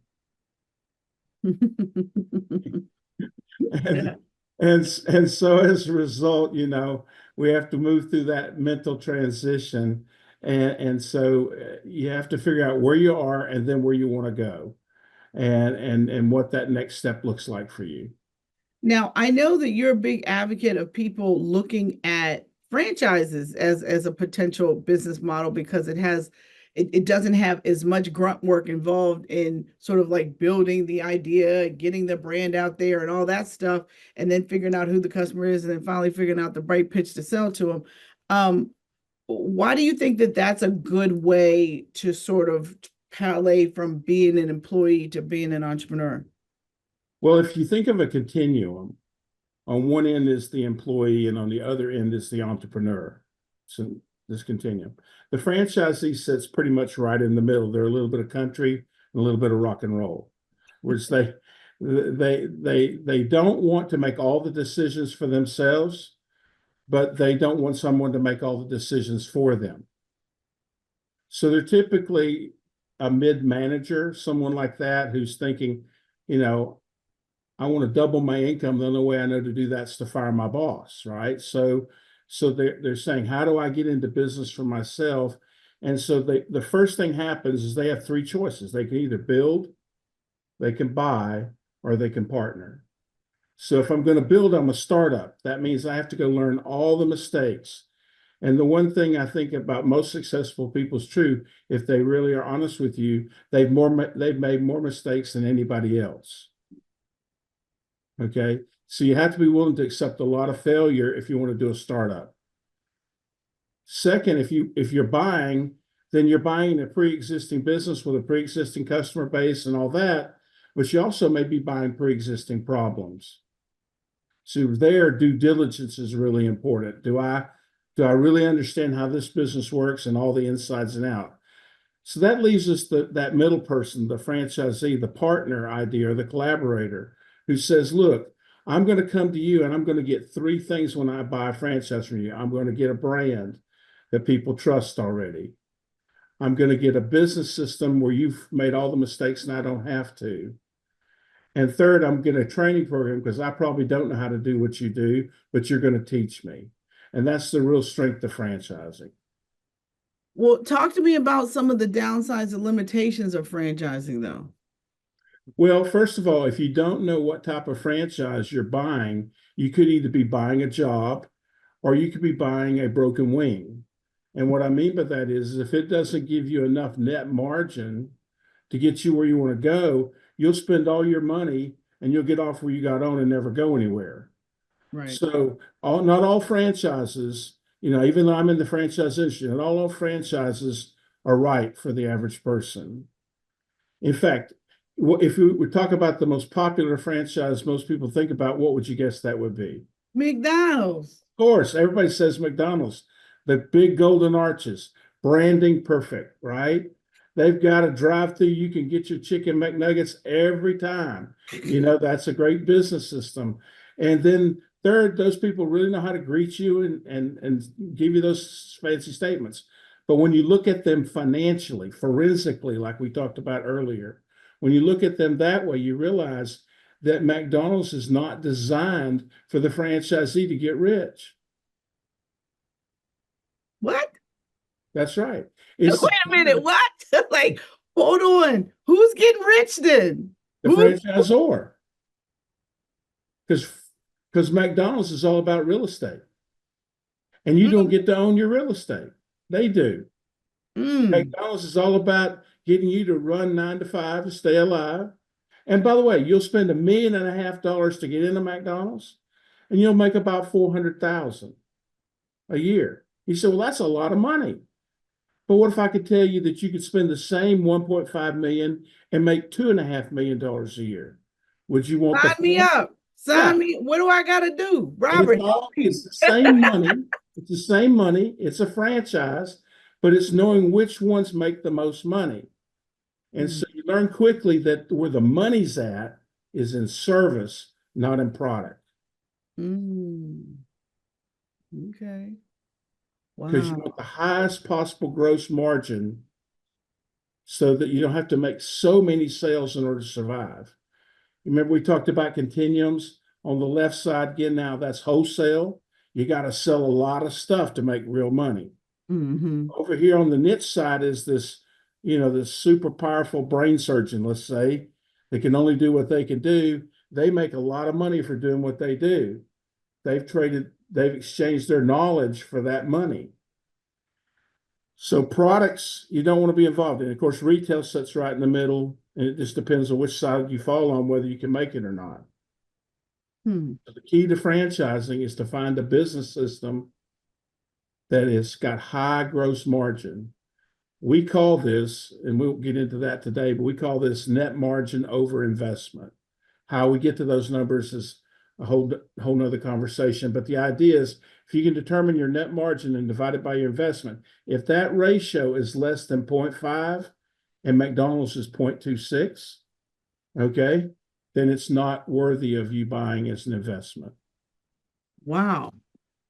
and so as a result, we have to move through that mental transition. And so you have to figure out where you are and then where you want to go, and what that next step looks like for you. Now, I know that you're a big advocate of people looking at franchises as a potential business model because it doesn't have as much grunt work involved in sort of like building the idea, getting the brand out there and all that stuff, and then figuring out who the customer is, and then finally figuring out the right pitch to sell to them. Why do you think that that's a good way to sort of parlay from being an employee to being an entrepreneur? Well, if you think of a continuum, on one end is the employee and on the other end is the entrepreneur. So this continuum. The franchisee sits pretty much right in the middle. They're a little bit of country and a little bit of rock and roll, which they don't want to make all the decisions for themselves, but they don't want someone to make all the decisions for them. So they're typically a mid-manager, someone like that who's thinking, you know, I want to double my income. The only way I know to do that's to fire my boss, right? So they're saying, how do I get into business for myself? And so the first thing happens is they have three choices. They can either build, they can buy, or they can partner. So if I'm going to build, I'm a startup. That means I have to go learn all the mistakes. And the one thing I think about most successful people is true, if they really are honest with you, they've made more mistakes than anybody else. Okay. So you have to be willing to accept a lot of failure if you want to do a startup. Second, if you're buying, then you're buying a pre-existing business with a pre-existing customer base and all that, but you also may be buying pre-existing problems. So there, due diligence is really important. Do I really understand how this business works and all the insides and out? So that leaves us that middle person, the franchisee, the partner idea, or the collaborator who says, look, I'm going to come to you and I'm going to get three things when I buy a franchise from you. I'm going to get a brand that people trust already. I'm going to get a business system where you've made all the mistakes and I don't have to. And third, I'm getting a training program because I probably don't know how to do what you do, but you're going to teach me. And that's the real strength of franchising. Well, talk to me about some of the downsides and limitations of franchising, though. Well, first of all, if you don't know what type of franchise you're buying, you could either be buying a job or you could be buying a broken wing. And what I mean by that is if it doesn't give you enough net margin to get you where you want to go, you'll spend all your money and you'll get off where you got on and never go anywhere. Right. So not all franchises, even though I'm in the franchise industry, not all franchises are right for the average person. In fact, if we talk about the most popular franchise most people think about, what would you guess that would be? McDonald's. Of course, everybody says McDonald's. The big golden arches, branding perfect, right? They've got a drive-through. You can get your chicken McNuggets every time. That's a great business system. And then third, those people really know how to greet you and give you those fancy statements. But when you look at them financially, forensically, like we talked about earlier, when you look at them that way, you realize that McDonald's is not designed for the franchisee to get rich. What? That's right. Wait a minute. What? Like, hold on. Who's getting rich then? The franchisor. Because McDonald's is all about real estate. And you don't get to own your real estate. They do. McDonald's is all about getting you to run 9 to 5 to stay alive. And by the way, you'll spend $1.5 million to get into McDonald's, and you'll make about $400,000 a year. You say, well, that's a lot of money. But what if I could tell you that you could spend the same $1.5 million and make $2.5 million a year? Would you want Sign me up? Sign me. What do I got to do, Robert? It's the same money. It's the same money. It's a franchise, but it's knowing which ones make the most money. And so you learn quickly that where the money's at is in service, not in product. Okay. Wow. Because you want the highest possible gross margin so that you don't have to make so many sales in order to survive. Remember, we talked about continuums on the left side. Again, now that's wholesale. You got to sell a lot of stuff to make real money. Over here on the niche side is this, this super powerful brain surgeon, let's say, that can only do what they can do. They make a lot of money for doing what they do. They've exchanged their knowledge for that money. So products you don't want to be involved in. Of course, retail sits right in the middle, and it just depends on which side you fall on, whether you can make it or not. So the key to franchising is to find a business system that has got high gross margin. We call this, and we'll get into that today, but we call this net margin over investment. How we get to those numbers is a whole nother conversation. But the idea is if you can determine your net margin and divide it by your investment, if that ratio is less than 0.5 and McDonald's is 0.26, okay, then it's not worthy of you buying as an investment. Wow.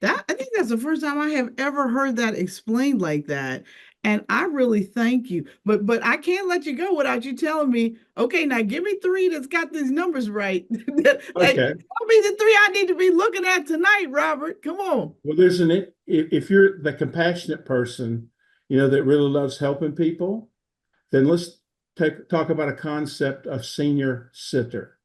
I think that's the first time I have ever heard that explained like that. And I really thank you. But I can't let you go without you telling me, okay, now give me three that's got these numbers right. Like, Okay. tell me the three I need to be looking at tonight, Robert. Come on. Well, if you're the compassionate person, that really loves helping people, then let's talk about a concept of senior sitter.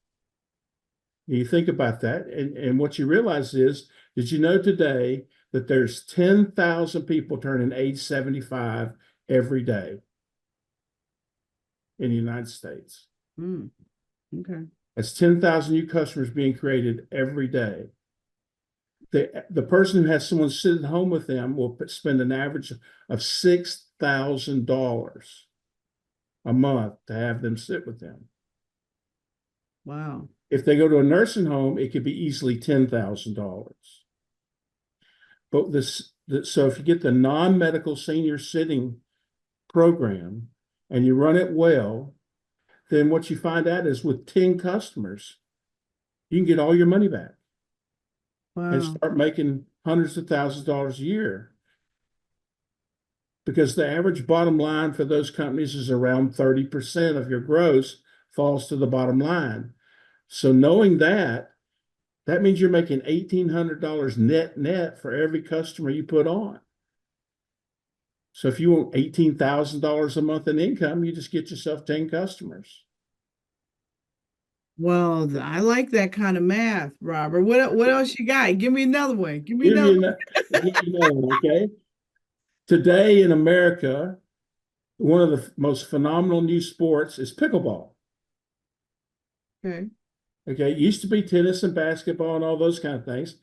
You think about that, and what you realize is, did you know today that there's 10,000 people turning age 75 every day in the United States? Okay. That's 10,000 new customers being created every day. The person who has someone sitting home with them will spend an average of $6,000 a month to have them sit with them. Wow. If they go to a nursing home, it could be easily $10,000. But so if you get the non-medical senior sitting program and you run it well, then what you find out is with 10 customers, you can get all your money back. Wow. And start making hundreds of thousands of dollars a year. Because the average bottom line for those companies is around 30% of your gross falls to the bottom line. So knowing that means you're making $1,800 net for every customer you put on. So if you want $18,000 a month in income, you just get yourself 10 customers. Well, I like that kind of math, Robert. What else you got? Give me another one. Give me another one, okay? Today in America, one of the most phenomenal new sports is pickleball. Okay. Okay, it used to be tennis and basketball and all those kind of things.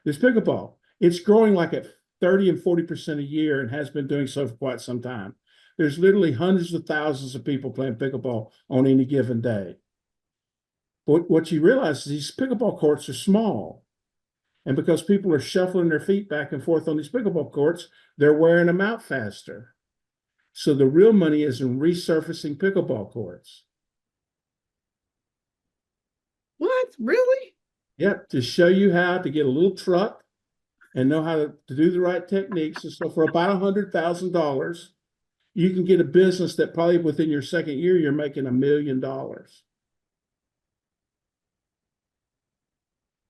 There's pickleball. It's growing like at 30 and 40% a year and has been doing so for quite some time. There's literally hundreds of thousands of people playing pickleball on any given day. But what you realize is these pickleball courts are small. And because people are shuffling their feet back and forth on these pickleball courts, they're wearing them out faster. So the real money is in resurfacing pickleball courts. What? Really? Yep, to show you how to get a little truck and know how to do the right techniques. And so for about $100,000, you can get a business that probably within your second year, you're making $1 million.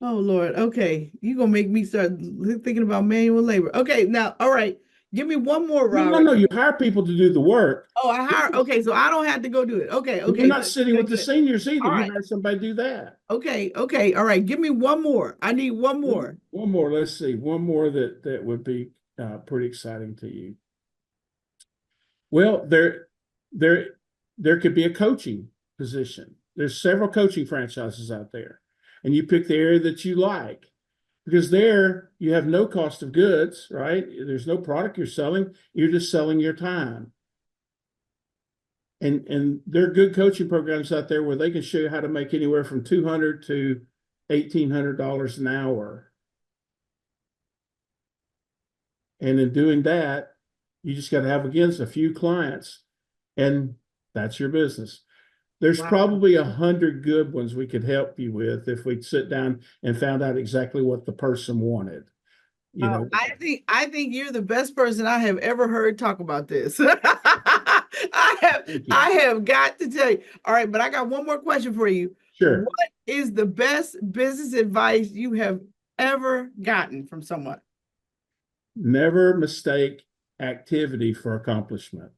Oh, Lord. Okay. You're going to make me start thinking about manual labor. Okay. Now, all right. Give me one more, Robert. No. You hire people to do the work. Oh, I hire. Okay. So I don't have to go do it. Okay. You're not sitting with the seniors either. All You right. hire somebody to do that. Okay. All right. Give me one more. I need one more. One more. Let's see. One more that would be pretty exciting to you. Well, there could be a coaching position. There's several coaching franchises out there, and you pick the area that you like, because there you have no cost of goods, right? There's no product you're selling. You're just selling your time. And there are good coaching programs out there where they can show you how to make anywhere from $200 to $1,800 an hour. And in doing that, you just got to have, again, a few clients, and that's your business. There's probably 100 good ones we could help you with if we sit down and found out exactly what the person wanted. I think you're the best person I have ever heard talk about this. I have got to tell you. All right, but I got one more question for you. Sure. What is the best business advice you have ever gotten from someone? Never mistake activity for accomplishment.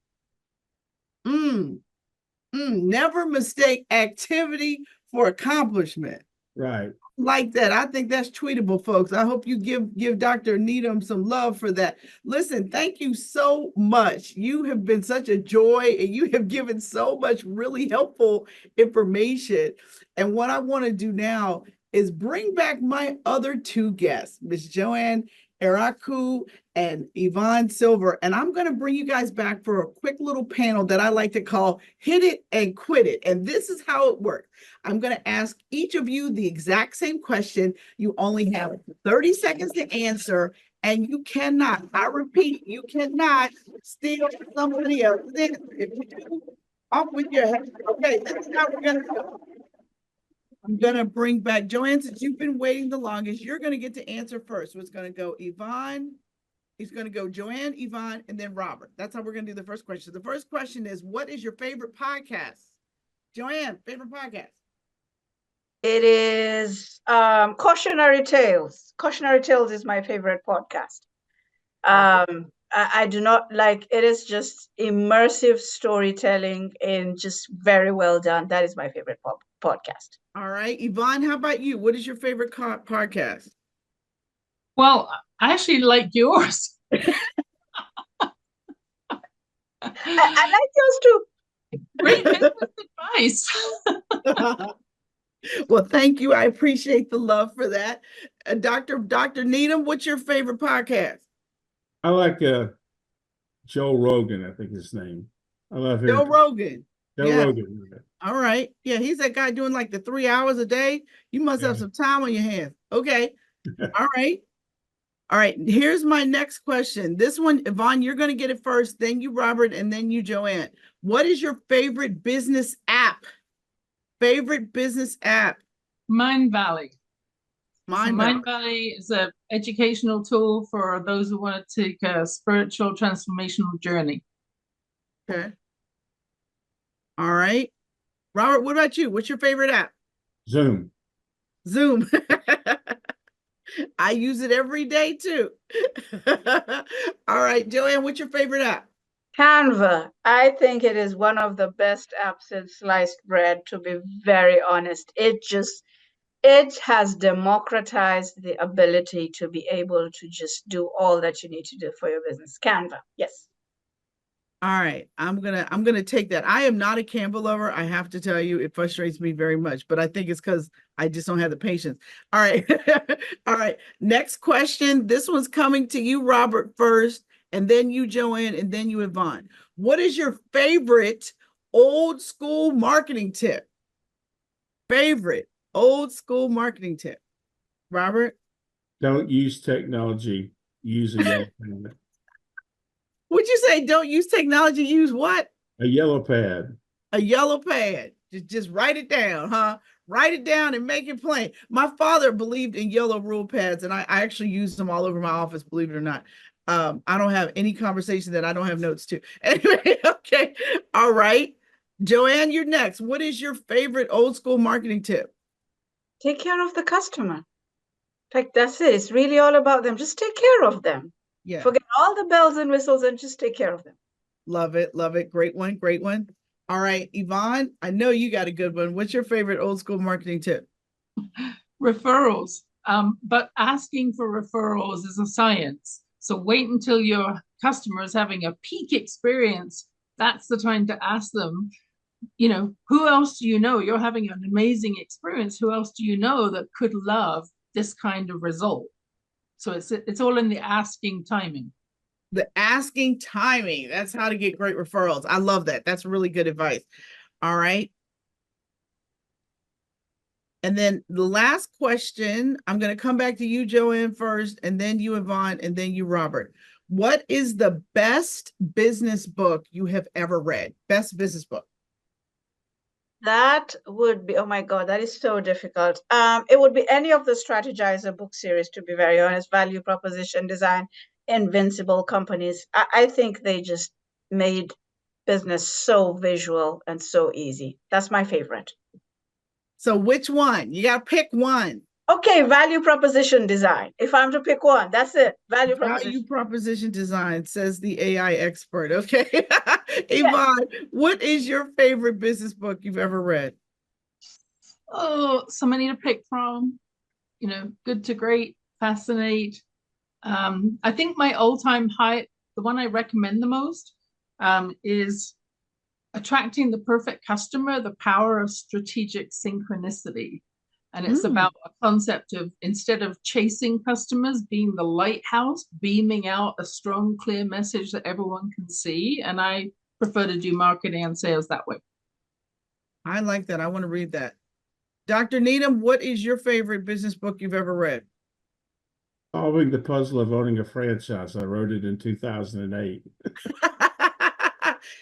Never mistake activity for accomplishment. Right. Like that. I think that's tweetable, folks. I hope you give Dr. Needham some love for that. Listen, thank you so much. You have been such a joy, and you have given so much really helpful information. And what I want to do now is bring back my other two guests, Miss Joanne Eriaku and Yvonne Silver. And I'm going to bring you guys back for a quick little panel that I like to call Hit It and Quit It. And this is how it works. I'm going to ask each of you the exact same question. You only have 30 seconds to answer, and you cannot, I repeat, you cannot steal somebody else's answer. If you do, off with your head. Okay, that's how we're going to go. I'm going to bring back Joanne, since you've been waiting the longest. You're going to get to answer first. So it's going to go Yvonne, He's going to go Joanne, Yvonne, and then Robert. That's how we're going to do the first question. The first question is, what is your favorite podcast? Joanne, favorite podcast? It is Cautionary Tales. Cautionary Tales is my favorite podcast. I do not like, it is just immersive storytelling and just very well done. That is my favorite podcast. All right. Yvonne, how about you? What is your favorite podcast? Well, I actually like yours. I like yours too. Great business advice. Well, thank you. I appreciate the love for that. Dr. Needham, what's your favorite podcast? I like Joe Rogan, I think his name. I love him. Joe Rogan. Joe Yeah. Rogan. All right. Yeah, he's that guy doing like the 3 hours a day. You must have some time on your hands. Okay. All right. All right. Here's my next question. This one, Yvonne, you're going to get it first, then you, Robert, and then you, Joanne. What is your favorite business app? Favorite business app? Mind Valley. Mind Valley is an educational tool for those who want to take a spiritual transformational journey. Okay. All right. Robert, what about you? What's your favorite app? Zoom. Zoom. I use it every day too. All right, Joanne, what's your favorite app? Canva. I think it is one of the best apps in sliced bread, to be very honest. It has democratized the ability to be able to just do all that you need to do for your business. Canva. Yes. All right, I'm gonna take that. I am not a Canva lover. I have to tell you, it frustrates me very much, but I think it's because I just don't have the patience. All right. All right. Next question. This one's coming to you, Robert, first, and then you, Joanne, and then you, Yvonne. What is your favorite old school marketing tip? Favorite old school marketing tip? Robert? Don't use technology. Use a yellow pad. Would you say don't use technology, use what? A yellow pad. A yellow pad. Just write it down, huh? Write it down and make it plain. My father believed in yellow rule pads, and I actually use them all over my office, believe it or not. I don't have any conversation that I don't have notes to. Anyway, okay. All right. Joanne, you're next. What is your favorite old school marketing tip? Take care of the customer. Like, that's it. It's really all about them. Just take care of them. Yeah. Forget all the bells and whistles and just take care of them. Love it. Love it. Great one. Great one. All right, Yvonne, I know you got a good one. What's your favorite old school marketing tip? Referrals. But asking for referrals is a science. So wait until your customer is having a peak experience. That's the time to ask them, who else do you know? You're having an amazing experience. Who else do you know that could love this kind of result? So it's all in the asking timing. The asking timing. That's how to get great referrals. I love that. That's really good advice. All right. And then the last question, I'm going to come back to you, Joanne, first, and then you, Yvonne, and then you, Robert. What is the best business book you have ever read? Best business book? That would be, oh my God, that is so difficult. It would be any of the Strategizer book series, to be very honest. Value Proposition Design, Invincible Companies. I think they just made business so visual and so easy. That's my favorite. So which one? You got to pick one. Okay, Value Proposition Design. If I'm to pick one, that's it. Value Proposition Design, says the AI expert. Okay. Yvonne, what is your favorite business book you've ever read? Oh, so many to pick from. Good to Great, Fascinate. I think my all-time high, the one I recommend the most, is Attracting the Perfect Customer, The Power of Strategic Synchronicity. And it's about a concept of, instead of chasing customers, being the lighthouse, beaming out a strong, clear message that everyone can see. And I prefer to do marketing and sales that way. I like that. I want to read that. Dr. Needham, what is your favorite business book you've ever read? Solving the Puzzle of Owning a Franchise. I wrote it in 2008.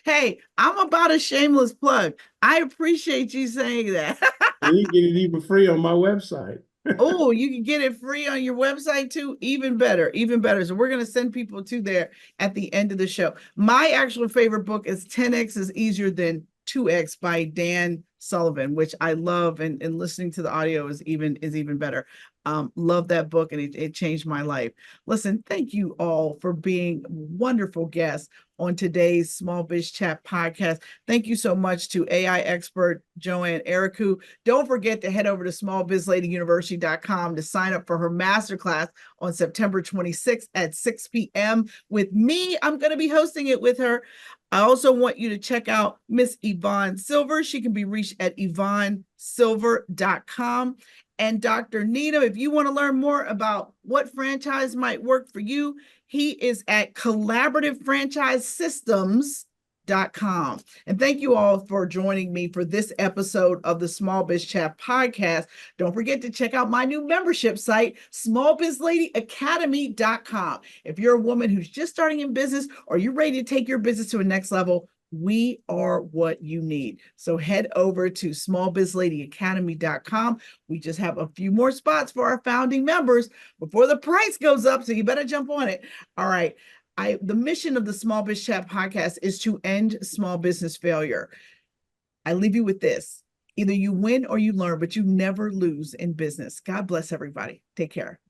Hey, I'm about a shameless plug. I appreciate you saying that. And you get it even free on my website. Oh, you can get it free on your website too. Even better, even better. So we're going to send people to there at the end of the show. My actual favorite book is 10X is Easier Than 2X by Dan Sullivan, which I love, and listening to the audio is even better. Love that book, and it changed my life. Listen, thank you all for being wonderful guests on today's Small Biz Chat podcast. Thank you so much to AI expert Joanne Eriaku. Don't forget to head over to smallbizladyuniversity.com to sign up for her masterclass on September 26th at 6 p.m. with me. I'm going to be hosting it with her. I also want you to check out Miss Yvonne Silver. She can be reached at yvonnesilver.com. And Dr. Needham, if you want to learn more about what franchise might work for you, he is at collaborativefranchisesystems.com. And thank you all for joining me for this episode of the Small Biz Chat podcast. Don't forget to check out my new membership site, smallbizladyacademy.com. If you're a woman who's just starting in business or you're ready to take your business to a next level, we are what you need. So head over to smallbizladyacademy.com. We just have a few more spots for our founding members before the price goes up, so you better jump on it. All right. The mission of the Small Biz Chat podcast is to end small business failure. I leave you with this. Either you win or you learn, but you never lose in business. God bless everybody. Take care.